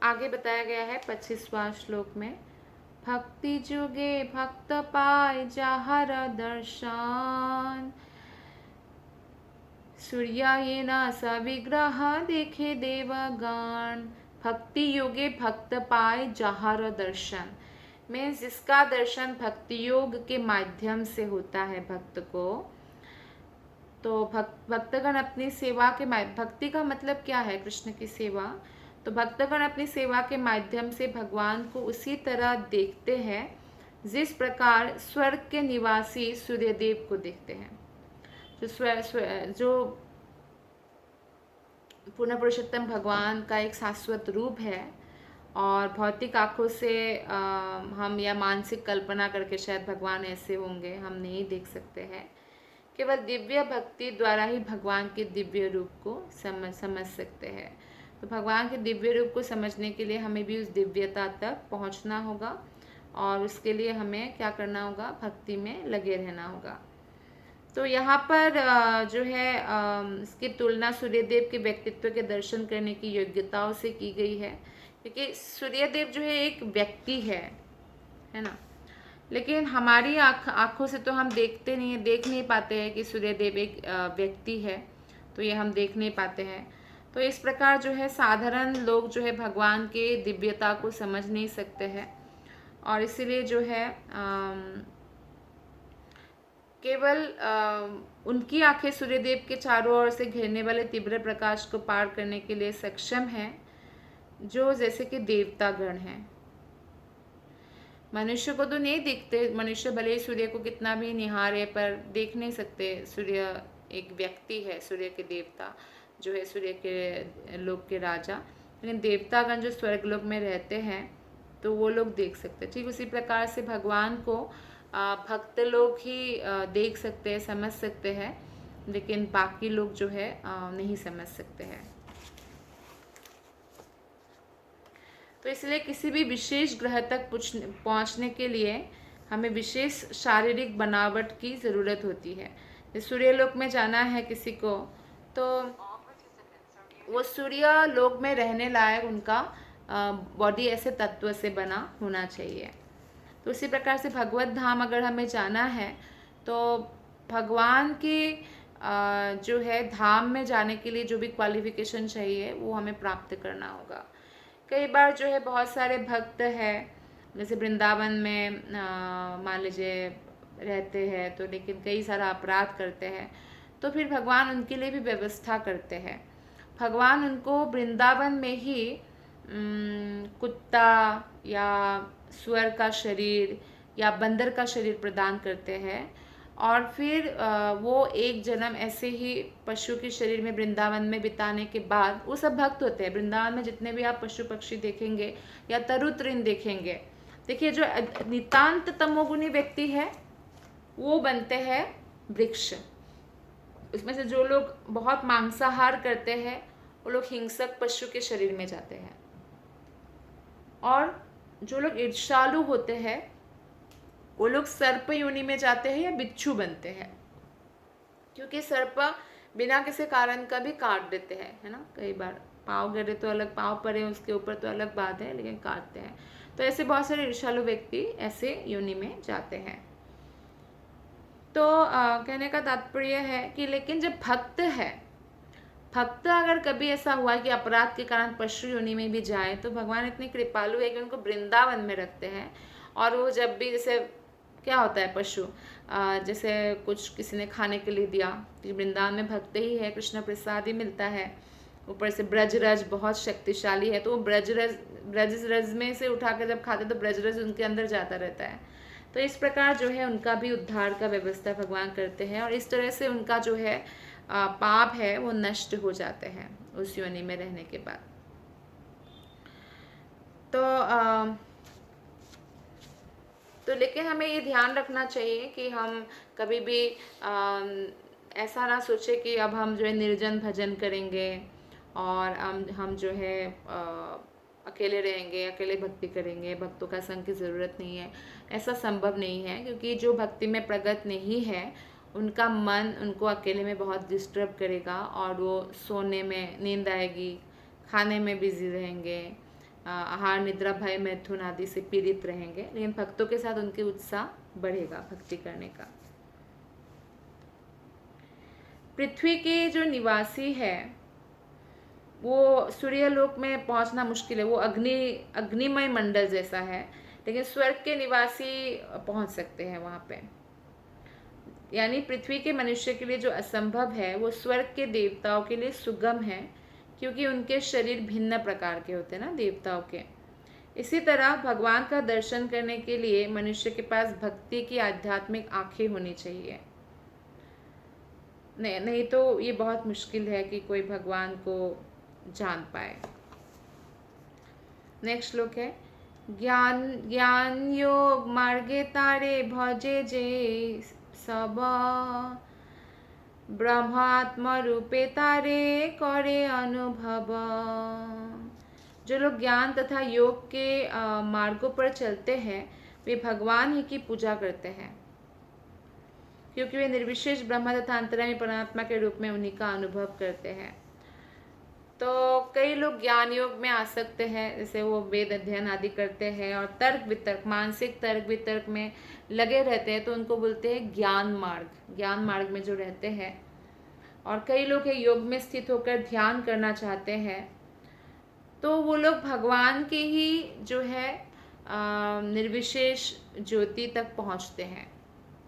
आगे बताया गया है 25वां श्लोक में, भक्ति जुगे भक्त पाए जाहर दर्शन, सूर्यायेन सविग्रह देखे देवगण। भक्ति योगे भक्त पाए जाहर दर्शन मीन्स जिसका दर्शन भक्ति योग के माध्यम से होता है भक्त को, तो भक्तगण अपनी सेवा के भक्ति का मतलब क्या है? कृष्ण की सेवा। तो भक्तगण अपनी सेवा के माध्यम से भगवान को उसी तरह देखते हैं जिस प्रकार स्वर्ग के निवासी सूर्यदेव को देखते हैं। जो पूर्ण पुरुषोत्तम भगवान का एक शाश्वत रूप है, और भौतिक आंखों से हम या मानसिक कल्पना करके शायद भगवान ऐसे होंगे, हम नहीं देख सकते हैं। केवल दिव्य भक्ति द्वारा ही भगवान के दिव्य रूप को समझ सकते हैं। तो भगवान के दिव्य रूप को समझने के लिए हमें भी उस दिव्यता तक पहुंचना होगा, और उसके लिए हमें क्या करना होगा? भक्ति में लगे रहना होगा। तो यहाँ पर जो है इसकी तुलना सूर्यदेव के व्यक्तित्व के दर्शन करने की योग्यताओं से की गई है, क्योंकि सूर्यदेव जो है एक व्यक्ति है ना, लेकिन हमारी आँखों से तो हम देख नहीं पाते हैं कि सूर्यदेव एक व्यक्ति है, तो ये हम देख नहीं पाते हैं। तो इस प्रकार जो है साधारण लोग जो है भगवान के दिव्यता को समझ नहीं सकते हैं, और इसीलिए जो है केवल उनकी आंखें सूर्यदेव के चारों ओर से घेरने वाले तीव्र प्रकाश को पार करने के लिए सक्षम हैं, जो जैसे कि देवतागण हैं। मनुष्य को तो नहीं दिखते, मनुष्य भले ही सूर्य को कितना भी निहारे पर देख नहीं सकते। सूर्य एक व्यक्ति है, सूर्य के देवता जो है सूर्य के लोक के राजा, लेकिन देवतागण जो स्वर्गलोक में रहते हैं तो वो लोग देख सकते हैं। ठीक उसी प्रकार से भगवान को भक्त लोग ही देख सकते हैं, समझ सकते हैं, लेकिन बाकी लोग जो है नहीं समझ सकते हैं। तो इसलिए किसी भी विशेष ग्रह तक पहुंचने के लिए हमें विशेष शारीरिक बनावट की ज़रूरत होती है। सूर्यलोक में जाना है किसी को, तो वो सूर्य लोक में रहने लायक उनका बॉडी ऐसे तत्व से बना होना चाहिए। तो उसी प्रकार से भगवत धाम अगर हमें जाना है, तो भगवान के जो है धाम में जाने के लिए जो भी क्वालिफिकेशन चाहिए वो हमें प्राप्त करना होगा। कई बार जो है बहुत सारे भक्त हैं, जैसे वृंदावन में मान लीजिए रहते हैं, तो लेकिन कई सारा अपराध करते हैं, तो फिर भगवान उनके लिए भी व्यवस्था करते हैं। भगवान उनको वृंदावन में ही कुत्ता या सुअर का शरीर या बंदर का शरीर प्रदान करते हैं, और फिर वो एक जन्म ऐसे ही पशु के शरीर में वृंदावन में बिताने के बाद, वो सब भक्त होते हैं। वृंदावन में जितने भी आप पशु पक्षी देखेंगे या तरु तृण देखेंगे, देखिए जो नितांत तमोगुणी व्यक्ति है वो बनते हैं वृक्ष। उसमें से जो लोग बहुत मांसाहार करते हैं वो लोग हिंसक पशु के शरीर में जाते हैं, और जो लोग ईर्ष्यालु होते हैं वो लोग सर्प योनि में जाते हैं या बिच्छू बनते हैं, क्योंकि सर्प बिना किसी कारण का भी काट देते हैं, है ना। कई बार पाँव गिरे तो अलग, पाँव पड़े उसके ऊपर तो अलग बात है, लेकिन काटते हैं। तो ऐसे बहुत सारे ईर्ष्यालु व्यक्ति ऐसे योनि में जाते हैं। तो कहने का तात्पर्य है कि लेकिन जब भक्त है, भक्त अगर कभी ऐसा हुआ कि अपराध के कारण पशु योनि में भी जाए, तो भगवान इतने कृपालु है कि उनको वृंदावन में रखते हैं। और वो जब भी, जैसे क्या होता है पशु, जैसे कुछ किसी ने खाने के लिए दिया, कि वृंदावन में भक्त ही है, कृष्ण प्रसाद ही मिलता है, ऊपर से ब्रजरज बहुत शक्तिशाली है, तो वो ब्रजरज में से उठा कर जब खाते तो ब्रजरज उनके अंदर जाता रहता है। तो इस प्रकार जो है उनका भी उद्धार का व्यवस्था भगवान करते हैं, और इस तरह से उनका जो है पाप है वो नष्ट हो जाते हैं उस योनि में रहने के बाद। तो लेकिन हमें ये ध्यान रखना चाहिए कि हम कभी भी ऐसा ना सोचे कि अब हम जो है निर्जन भजन करेंगे और हम जो है अकेले रहेंगे, अकेले भक्ति करेंगे, भक्तों का संग की ज़रूरत नहीं है। ऐसा संभव नहीं है, क्योंकि जो भक्ति में प्रगत नहीं है उनका मन उनको अकेले में बहुत डिस्टर्ब करेगा, और वो सोने में नींद आएगी, खाने में बिजी रहेंगे, आहार निद्रा भय मैथुन आदि से पीड़ित रहेंगे। लेकिन भक्तों के साथ उनके उत्साह बढ़ेगा भक्ति करने का। पृथ्वी के जो निवासी है वो सूर्यलोक में पहुंचना मुश्किल है, वो अग्निमय मंडल जैसा है, लेकिन स्वर्ग के निवासी पहुंच सकते हैं वहां पे। यानी पृथ्वी के मनुष्य के लिए जो असंभव है वो स्वर्ग के देवताओं के लिए सुगम है, क्योंकि उनके शरीर भिन्न प्रकार के होते हैं ना देवताओं के। इसी तरह भगवान का दर्शन करने के लिए मनुष्य के पास भक्ति की आध्यात्मिक आंखें होनी चाहिए। नहीं तो ये बहुत मुश्किल है कि कोई भगवान को जान पाए। नेक्स्ट श्लोक है, ज्ञान योग मार्गे तारे भजे जे सब, ब्रह्मात्म रूपे तारे करे अनुभव। जो लोग ज्ञान तथा योग के मार्गों पर चलते हैं वे भगवान ही की पूजा करते हैं, क्योंकि वे निर्विशेष ब्रह्म तथा अंतर्यामी परमात्मा के रूप में उन्हीं का अनुभव करते हैं। तो कई लोग ज्ञान योग में आ सकते हैं, जैसे वो वेद अध्ययन आदि करते हैं और तर्क वितर्क, मानसिक तर्क वितर्क में लगे रहते हैं, तो उनको बोलते हैं ज्ञान मार्ग, ज्ञान मार्ग में जो रहते हैं। और कई लोग योग में स्थित होकर ध्यान करना चाहते हैं, तो वो लोग भगवान के ही जो है निर्विशेष ज्योति तक पहुंचते हैं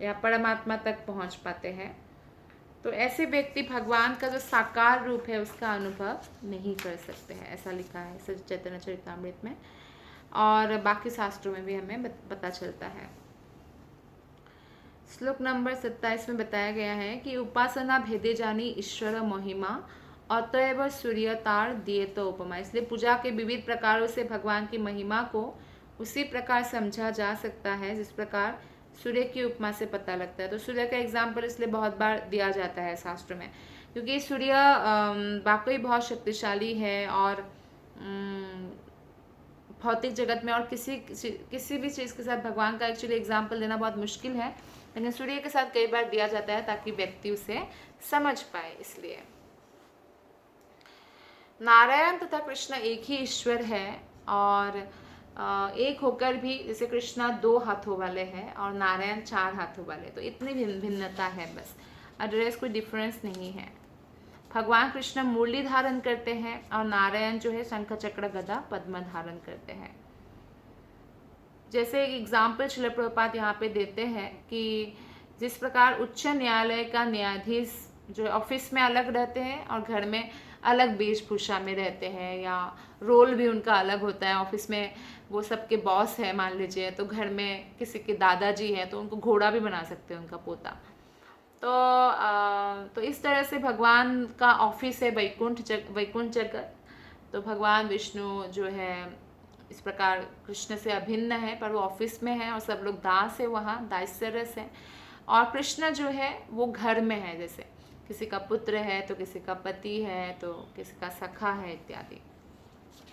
या परमात्मा तक पहुंच पाते हैं। तो ऐसे व्यक्ति भगवान का जो साकार रूप है उसका अनुभव नहीं कर सकते हैं, ऐसा लिखा है चैतन्य चरितामृत में, और बाकी शास्त्रों में भी हमें पता चलता है। श्लोक नंबर 27 में बताया गया है कि उपासना भेदे जानी ईश्वर महिमा, अतएव सूर्य तार दिए तो उपमा। इसलिए पूजा के विविध प्रकारों से भगवान की महिमा को उसी प्रकार समझा जा सकता है जिस प्रकार सूर्य की उपमा से पता लगता है। तो सूर्य का एग्जाम्पल इसलिए बहुत बार दिया जाता है शास्त्र में, क्योंकि सूर्य वाकई बहुत शक्तिशाली है, और भौतिक जगत में और किसी भी चीज़ के साथ भगवान का एक्चुअली एग्जाम्पल देना बहुत मुश्किल है, लेकिन सूर्य के साथ कई बार दिया जाता है ताकि व्यक्ति उसे समझ पाए। इसलिए नारायण तथा कृष्ण एक ही ईश्वर है, और एक होकर भी जैसे कृष्णा 2 हाथों वाले हैं और नारायण 4 हाथों वाले, तो इतनी भिन्नता है बस, अदरवाइज कोई डिफरेंस नहीं है। भगवान कृष्ण मुरली धारण करते हैं और नारायण जो है शंख चक्र गदा पद्म धारण करते हैं। जैसे एक एग्जाम्पल श्रील प्रभुपाद यहाँ पे देते हैं कि जिस प्रकार उच्च न्यायालय का न्यायाधीश जो ऑफिस में अलग रहते हैं और घर में अलग वेशभूषा में रहते हैं, या रोल भी उनका अलग होता है। ऑफिस में वो सबके बॉस है मान लीजिए, तो घर में किसी के दादाजी हैं तो उनको घोड़ा भी बना सकते हैं उनका पोता। तो इस तरह से भगवान का ऑफिस है वैकुंठ जगत। तो भगवान विष्णु जो है इस प्रकार कृष्ण से अभिन्न है, पर वो ऑफिस में है और सब लोग दास है, वहाँ दास्यरस है। और कृष्ण जो है वो घर में है, जैसे किसी का पुत्र है तो किसी का पति है तो किसी का सखा है इत्यादि।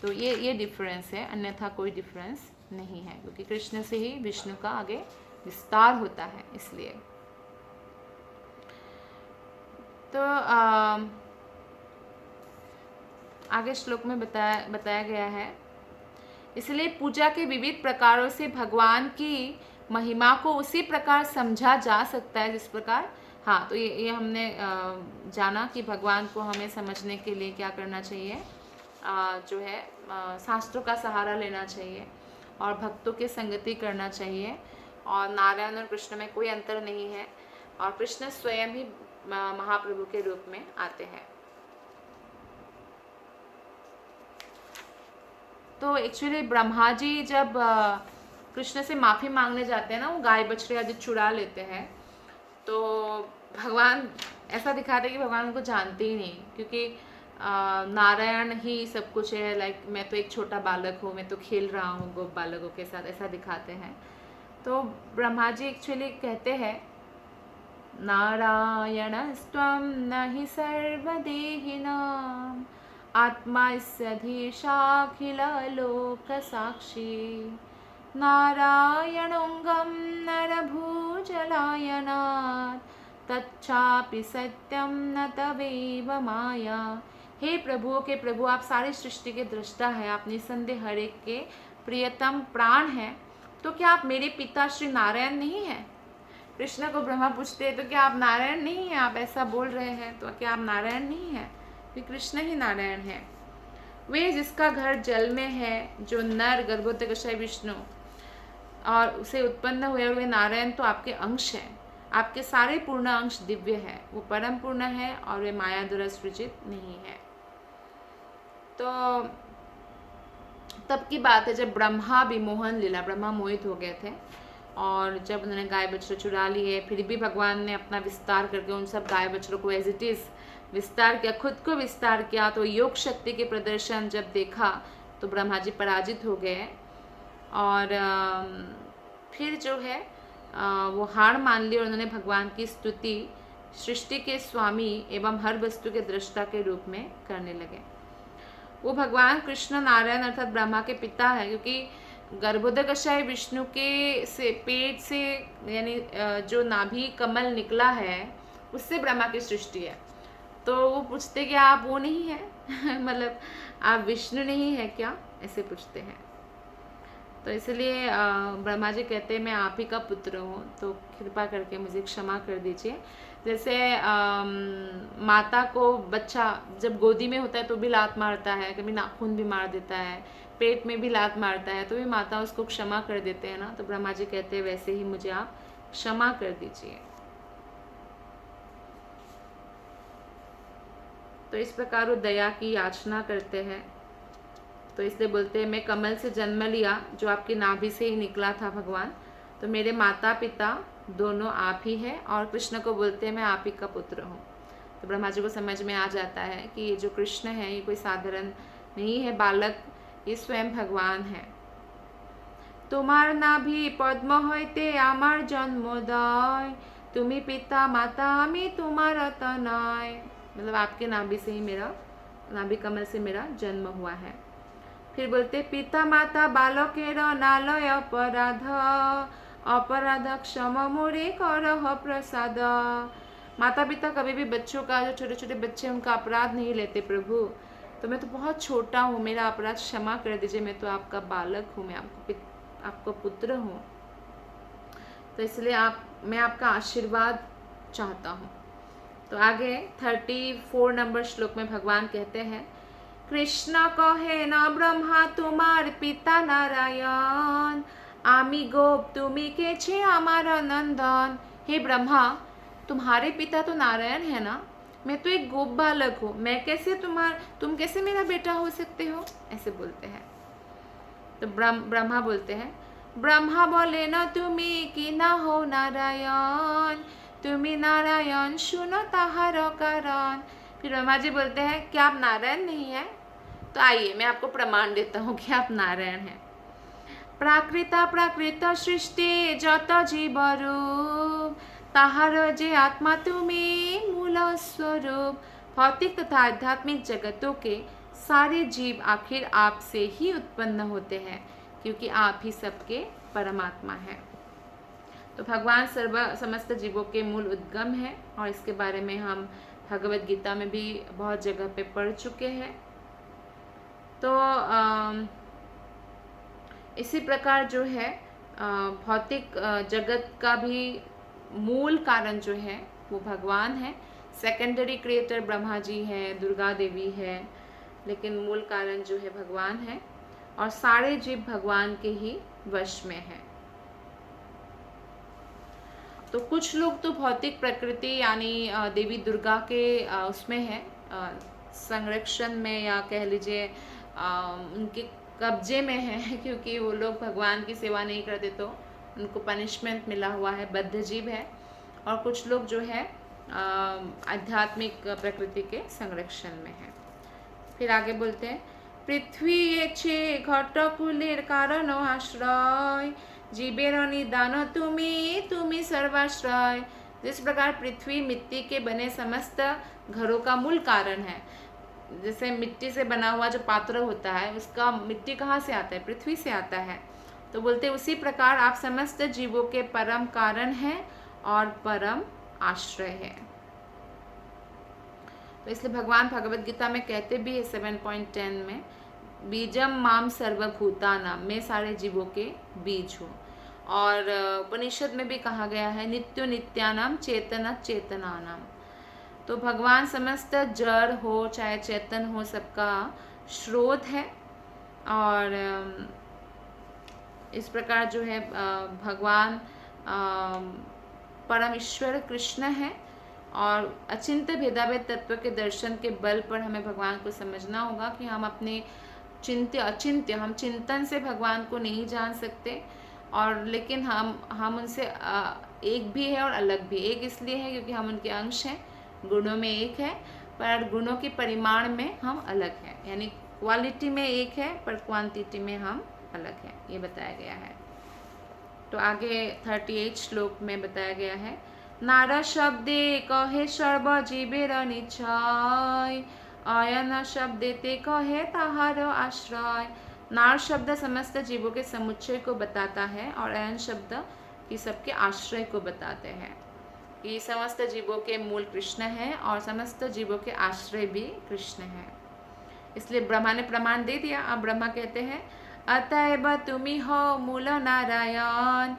तो ये डिफरेंस है, अन्यथा कोई डिफरेंस नहीं है, क्योंकि कृष्ण से ही विष्णु का आगे विस्तार होता है। इसलिए तो आगे श्लोक में बताया गया है, इसलिए पूजा के विविध प्रकारों से भगवान की महिमा को उसी प्रकार समझा जा सकता है जिस प्रकार, हाँ, तो ये हमने जाना कि भगवान को हमें समझने के लिए क्या करना चाहिए, जो है शास्त्रों का सहारा लेना चाहिए और भक्तों की संगति करना चाहिए, और नारायण और कृष्ण में कोई अंतर नहीं है, और कृष्ण स्वयं ही महाप्रभु के रूप में आते हैं। तो एक्चुअली ब्रह्मा जी जब कृष्ण से माफ़ी मांगने जाते हैं ना, वो गाय बछड़े आदि चुरा लेते हैं, तो भगवान ऐसा दिखाते हैं कि भगवान उनको जानते ही नहीं, क्योंकि नारायण ही सब कुछ है, लाइक मैं तो एक छोटा बालक हूँ, मैं तो खेल रहा हूँ गोप बालकों के साथ, ऐसा दिखाते हैं। तो ब्रह्मा जी एक्चुअली कहते हैं, नारायणस्त्वं न हि सर्वदेहिनां आत्मा सधीशाखिलोकसाक्षी नारायणोऽङ्गं नरभूजलायनात् तच्चापि सत्यं न तवेव माया। हे प्रभुओं के प्रभु, आप सारी सृष्टि के दृष्टा हैं, आप निसंदेह हर एक के प्रियतम प्राण हैं, तो क्या आप मेरे पिता श्री नारायण नहीं हैं? कृष्ण को ब्रह्मा पूछते हैं, तो क्या आप नारायण नहीं हैं? आप ऐसा बोल रहे हैं, तो क्या आप नारायण नहीं हैं? कि कृष्ण ही नारायण है। वे जिसका घर जल में है, जो नर गर्भोदकशय विष्णु और उसे उत्पन्न हुए, और वे नारायण तो आपके अंश हैं, आपके सारे पूर्ण अंश दिव्य है, वो परम पूर्ण है और वे माया द्वारा सृजित नहीं है। तो तब की बात है जब ब्रह्मा विमोहन लीला, ब्रह्मा मोहित हो गए थे, और जब उन्होंने गाय बछड़े चुरा लिए, फिर भी भगवान ने अपना विस्तार करके उन सब गाय बछड़ों को एज इट इज़ विस्तार किया, खुद को विस्तार किया। तो योग शक्ति के प्रदर्शन जब देखा तो ब्रह्मा जी पराजित हो गए, और फिर जो है वो हार मान ली, और उन्होंने भगवान की स्तुति सृष्टि के स्वामी एवं हर वस्तु के दृष्टा के रूप में करने लगे। वो भगवान कृष्ण नारायण अर्थात ब्रह्मा के पिता है, क्योंकि गर्भोदकशय विष्णु के से पेट से, यानी जो नाभि कमल निकला है उससे ब्रह्मा की सृष्टि है। तो वो पूछते कि आप वो नहीं है मतलब आप विष्णु नहीं है क्या, ऐसे पूछते हैं। तो इसलिए ब्रह्मा जी कहते हैं मैं आप ही का पुत्र हूँ, तो कृपा करके मुझे क्षमा कर दीजिए। जैसे माता को बच्चा जब गोदी में होता है तो भी लात मारता है, कभी नाखून भी मार देता है, पेट में भी लात मारता है, तो भी माता उसको क्षमा कर देते हैं ना। तो ब्रह्मा जी कहते हैं वैसे ही मुझे आप क्षमा कर दीजिए। तो इस प्रकार वो दया की याचना करते हैं। तो इसलिए बोलते हैं मैं कमल से जन्म लिया, जो आपकी नाभि से ही निकला था भगवान, तो मेरे माता पिता दोनों आप ही हैं, और कृष्ण को बोलते हैं मैं आप ही का पुत्र हूँ। तो ब्रह्मा जी को समझ में आ जाता है कि ये जो कृष्ण है ये कोई साधारण नहीं है बालक, ये स्वयं भगवान है। तुम्हार नाभि पद्म हईते आमार जन्मोदय, तुम्ही पिता माता आमी तुम्हार तनय, मतलब आपके नाभि से ही मेरा, नाभि कमल से मेरा जन्म हुआ है। फिर बोलते पिता माता बालकेर नालय अपराध, अपराध क्षम मोरे करह प्रसाद। माता पिता कभी भी बच्चों का, जो छोटे छोटे बच्चे उनका अपराध नहीं लेते प्रभु, तो मैं तो बहुत छोटा हूँ, मेरा अपराध क्षमा कर दीजिए, मैं तो आपका बालक हूँ, मैं आपको पुत्र हूँ, तो इसलिए मैं आपका आशीर्वाद चाहता हूँ। तो आगे 34 नंबर श्लोक में भगवान कहते हैं कृष्ण कहे न ब्रह्मा तुम्हार पिता नारायण, आमी गोप तुम्ही के छे हमारा नंदन। हे ब्रह्मा, तुम्हारे पिता तो नारायण है ना, मैं तो एक गोप बालक हूँ, मैं कैसे तुम कैसे मेरा बेटा हो सकते हो, ऐसे बोलते हैं। तो ब्रह्मा बोलते हैं ब्रह्मा बोले न तुम्ही कि न हो नारायण, तुम्ही नारायण सुनो ताहार कारण। फिर ब्रह्मा जी बोलते हैं क्या आप नारायण नहीं हैं? तो आइए मैं आपको प्रमाण देता हूँ कि आप नारायण हैं। प्राकृत सृष्टि जत जीव रूप, ताहार जे आत्मा तुम्हें मूल स्वरूप। भौतिक तथा आध्यात्मिक जगतों के सारे जीव आखिर आपसे ही उत्पन्न होते हैं, क्योंकि आप ही सबके परमात्मा हैं। तो भगवान समस्त जीवों के मूल उद्गम है, और इसके बारे में हम भगवत गीता में भी बहुत जगह पे पढ़ चुके हैं। तो इसी प्रकार जो है भौतिक जगत का भी मूल कारण जो है वो भगवान है। सेकेंडरी क्रिएटर ब्रह्मा जी है, दुर्गा देवी है, लेकिन मूल कारण जो है भगवान है, और सारे जीव भगवान के ही वश में है। तो कुछ लोग तो भौतिक प्रकृति यानी देवी दुर्गा के उसमें है, संरक्षण में, या कह लीजिए उनके कब्जे में है, क्योंकि वो लोग भगवान की सेवा नहीं करते तो उनको पनिशमेंट मिला हुआ है, बद्ध जीव है। और कुछ लोग जो है आध्यात्मिक प्रकृति के संरक्षण में है। फिर आगे बोलते हैं, पृथ्वी ये छे घटकुलेर कारण आश्रय, जीवेर निदान तुम्हें सर्वाश्रय। जिस प्रकार पृथ्वी मिट्टी के बने समस्त घरों का मूल कारण है, जैसे मिट्टी से बना हुआ जो पात्र होता है उसका मिट्टी कहाँ से आता है? पृथ्वी से आता है। तो बोलते उसी प्रकार आप समस्त जीवों के परम कारण हैं और परम आश्रय है। तो इसलिए भगवान भगवत गीता में कहते भी है 7.10 में, बीजम माम सर्वभूतानाम, मैं सारे जीवों के बीज हूँ। और उपनिषद में भी कहा गया है, नित्यो नित्यानाम चेतना चेतनानाम। तो भगवान समस्त जड़ हो चाहे चेतन हो सबका स्रोत है। और इस प्रकार जो है भगवान परम ईश्वर कृष्ण है। और अचिंत्य भेदाभेद तत्व के दर्शन के बल पर हमें भगवान को समझना होगा कि हम अपने चिंत्य अचिंत्य, हम चिंतन से भगवान को नहीं जान सकते, और लेकिन हम उनसे एक भी है और अलग भी। एक इसलिए है क्योंकि हम उनके अंश हैं, गुणों में एक है पर गुणों के परिमाण में हम अलग हैं, यानी क्वालिटी में एक है पर क्वांटिटी में हम अलग हैं, ये बताया गया है। तो आगे 38 श्लोक में बताया गया है, नार शब्दे कहे सर्व जीवेर निश्चय, अयन शब्दे ते कहे ताहार आश्रय। नार शब्द समस्त जीवों के समुच्चय को बताता है, और अयन शब्द की सबके आश्रय को बताते हैं कि समस्त जीवों के मूल कृष्ण है और समस्त जीवों के आश्रय भी कृष्ण है। इसलिए ब्रह्मा ने प्रमाण दे दिया। अब ब्रह्मा कहते हैं, अतएव तुमी हो मूल नारायण,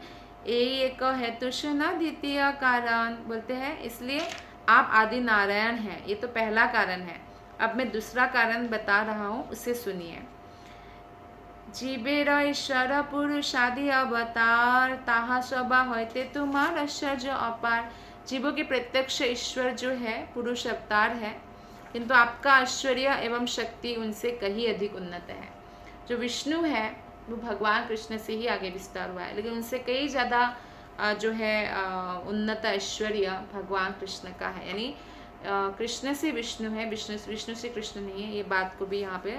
एक है तुष न द्वितीय कारण। बोलते हैं इसलिए आप आदि नारायण हैं, ये तो पहला कारण है। अब मैं दूसरा कारण बता रहा हूँ, उसे सुनिए। जीवेर ईश्वर पुरुषादि अवतार, ताहा स्वभा होते तुम्हार ऐश्वर्य अपार। जीवों के प्रत्यक्ष ईश्वर जो है पुरुष अवतार है, किंतु आपका ऐश्वर्य एवं शक्ति उनसे कहीं अधिक उन्नत है। जो विष्णु है वो भगवान कृष्ण से ही आगे विस्तार हुआ है, लेकिन उनसे कई ज़्यादा जो है उन्नत ऐश्वर्य भगवान कृष्ण का है। यानी कृष्ण से विष्णु है, विष्णु से कृष्ण नहीं है। ये बात को भी यहाँ पे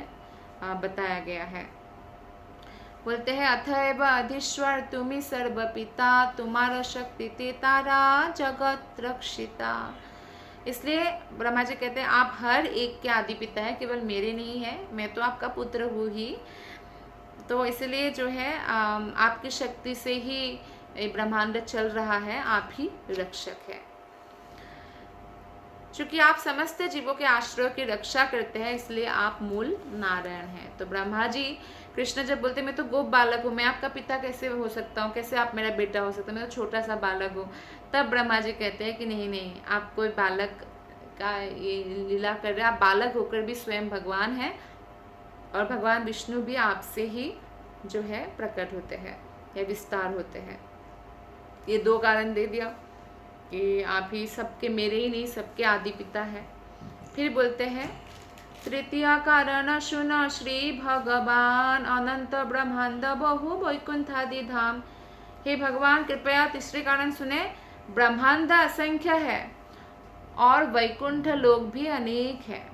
बताया गया है। बोलते हैं, अथैव अधीश्वर तुम्ही सर्व पिता, तुम्हारा शक्ति ते तारा जगत रक्षिता। इसलिए ब्रह्मा जी कहते हैं आप हर एक के आदि पिता है, केवल मेरे नहीं है, मैं तो आपका पुत्र हूँ ही। तो इसलिए जो है आपकी शक्ति से ही ब्रह्मांड चल रहा है, आप ही रक्षक है। चूंकि आप समस्त जीवों के आश्रय की रक्षा करते हैं, इसलिए आप मूल नारायण हैं। तो ब्रह्मा जी कृष्ण जब बोलते मैं तो गोप बालक हूँ, मैं आपका पिता कैसे हो सकता हूँ, कैसे आप मेरा बेटा हो सकता है, मैं तो छोटा सा बालक हूँ। तब ब्रह्मा जी कहते हैं कि नहीं नहीं, आप कोई बालक का ये लीला कर रहे हैं, आप बालक होकर भी स्वयं भगवान हैं, और भगवान विष्णु भी आपसे ही जो है प्रकट होते हैं या विस्तार होते हैं। ये दो कारण दे दिया कि आप ही सबके, मेरे ही नहीं सबके आदि पिता है। फिर बोलते हैं, तृतीय कारण सुन श्री भगवान, अनंत ब्रह्मांड बहु वैकुंठादि धाम। हे भगवान कृपया तीसरे कारण सुने, ब्रह्मांड असंख्य है और वैकुंठ लोक भी अनेक है।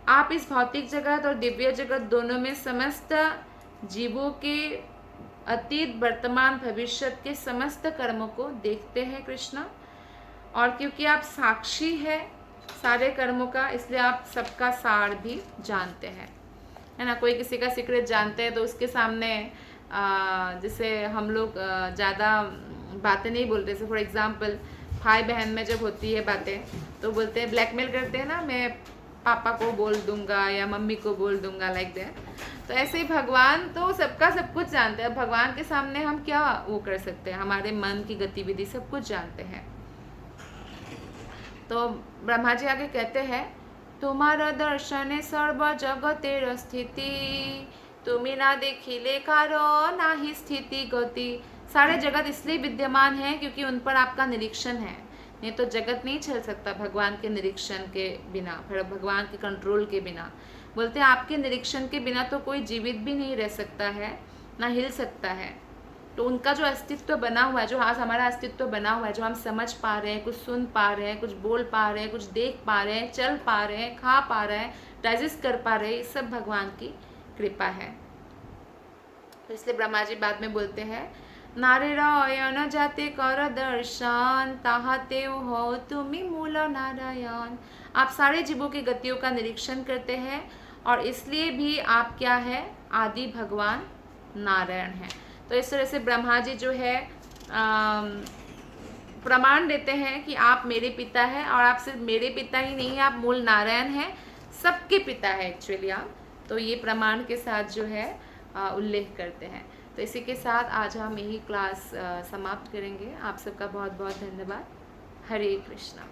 आप इस भौतिक जगत और दिव्य जगत दोनों में समस्त जीवों के अतीत वर्तमान भविष्य के समस्त कर्मों को देखते हैं कृष्ण, और क्योंकि आप साक्षी है सारे कर्मों का, इसलिए आप सबका सार भी जानते हैं, है ना। कोई किसी का सीक्रेट जानते हैं तो उसके सामने जैसे हम लोग ज़्यादा बातें नहीं बोलते। जैसे फॉर एग्जांपल भाई बहन में जब होती है बातें तो बोलते हैं, ब्लैकमेल करते हैं ना, मैं पापा को बोल दूंगा या मम्मी को बोल दूंगा, लाइक दैट। तो ऐसे ही भगवान तो सबका सब कुछ जानते हैं। भगवान के सामने हम क्या वो कर सकते हैं, हमारे मन की गतिविधि सब कुछ जानते हैं। तो ब्रह्मा जी आगे कहते हैं, तुम्हारा दर्शन सर्व जगतेर स्थिति, तुम्हें ना देखिले कारो ना ही स्थिति गति। सारे जगत इसलिए विद्यमान है क्योंकि उन पर आपका निरीक्षण है, नहीं तो जगत नहीं चल सकता भगवान के निरीक्षण के बिना, फिर भगवान के कंट्रोल के बिना। बोलते हैं आपके निरीक्षण के बिना तो कोई जीवित भी नहीं रह सकता है, ना हिल सकता है। तो उनका जो अस्तित्व बना हुआ है, जो आज हमारा अस्तित्व बना हुआ है, जो हम समझ पा रहे हैं, कुछ सुन पा रहे हैं, कुछ बोल पा रहे हैं, कुछ देख पा रहे हैं, चल पा रहे हैं, खा पा रहे हैं, डाइजेस्ट कर पा रहे हैं, ये सब भगवान की कृपा है। तो इसलिए ब्रह्मा जी बाद में बोलते हैं, नारायण जाते कर दर्शन, ताहते हो तुम्ही मूल नारायण। आप सारे जीवों की गतियों का निरीक्षण करते हैं और इसलिए भी आप क्या है, आदि भगवान नारायण हैं। तो इस तरह से ब्रह्मा जी जो है प्रमाण देते हैं कि आप मेरे पिता हैं, और आप सिर्फ मेरे पिता ही नहीं, आप मूल नारायण हैं, सबके पिता है एक्चुअली आप। तो ये प्रमाण के साथ जो है उल्लेख करते हैं। तो इसी के साथ आज हम यही क्लास समाप्त करेंगे। आप सबका बहुत बहुत धन्यवाद। हरे कृष्णा।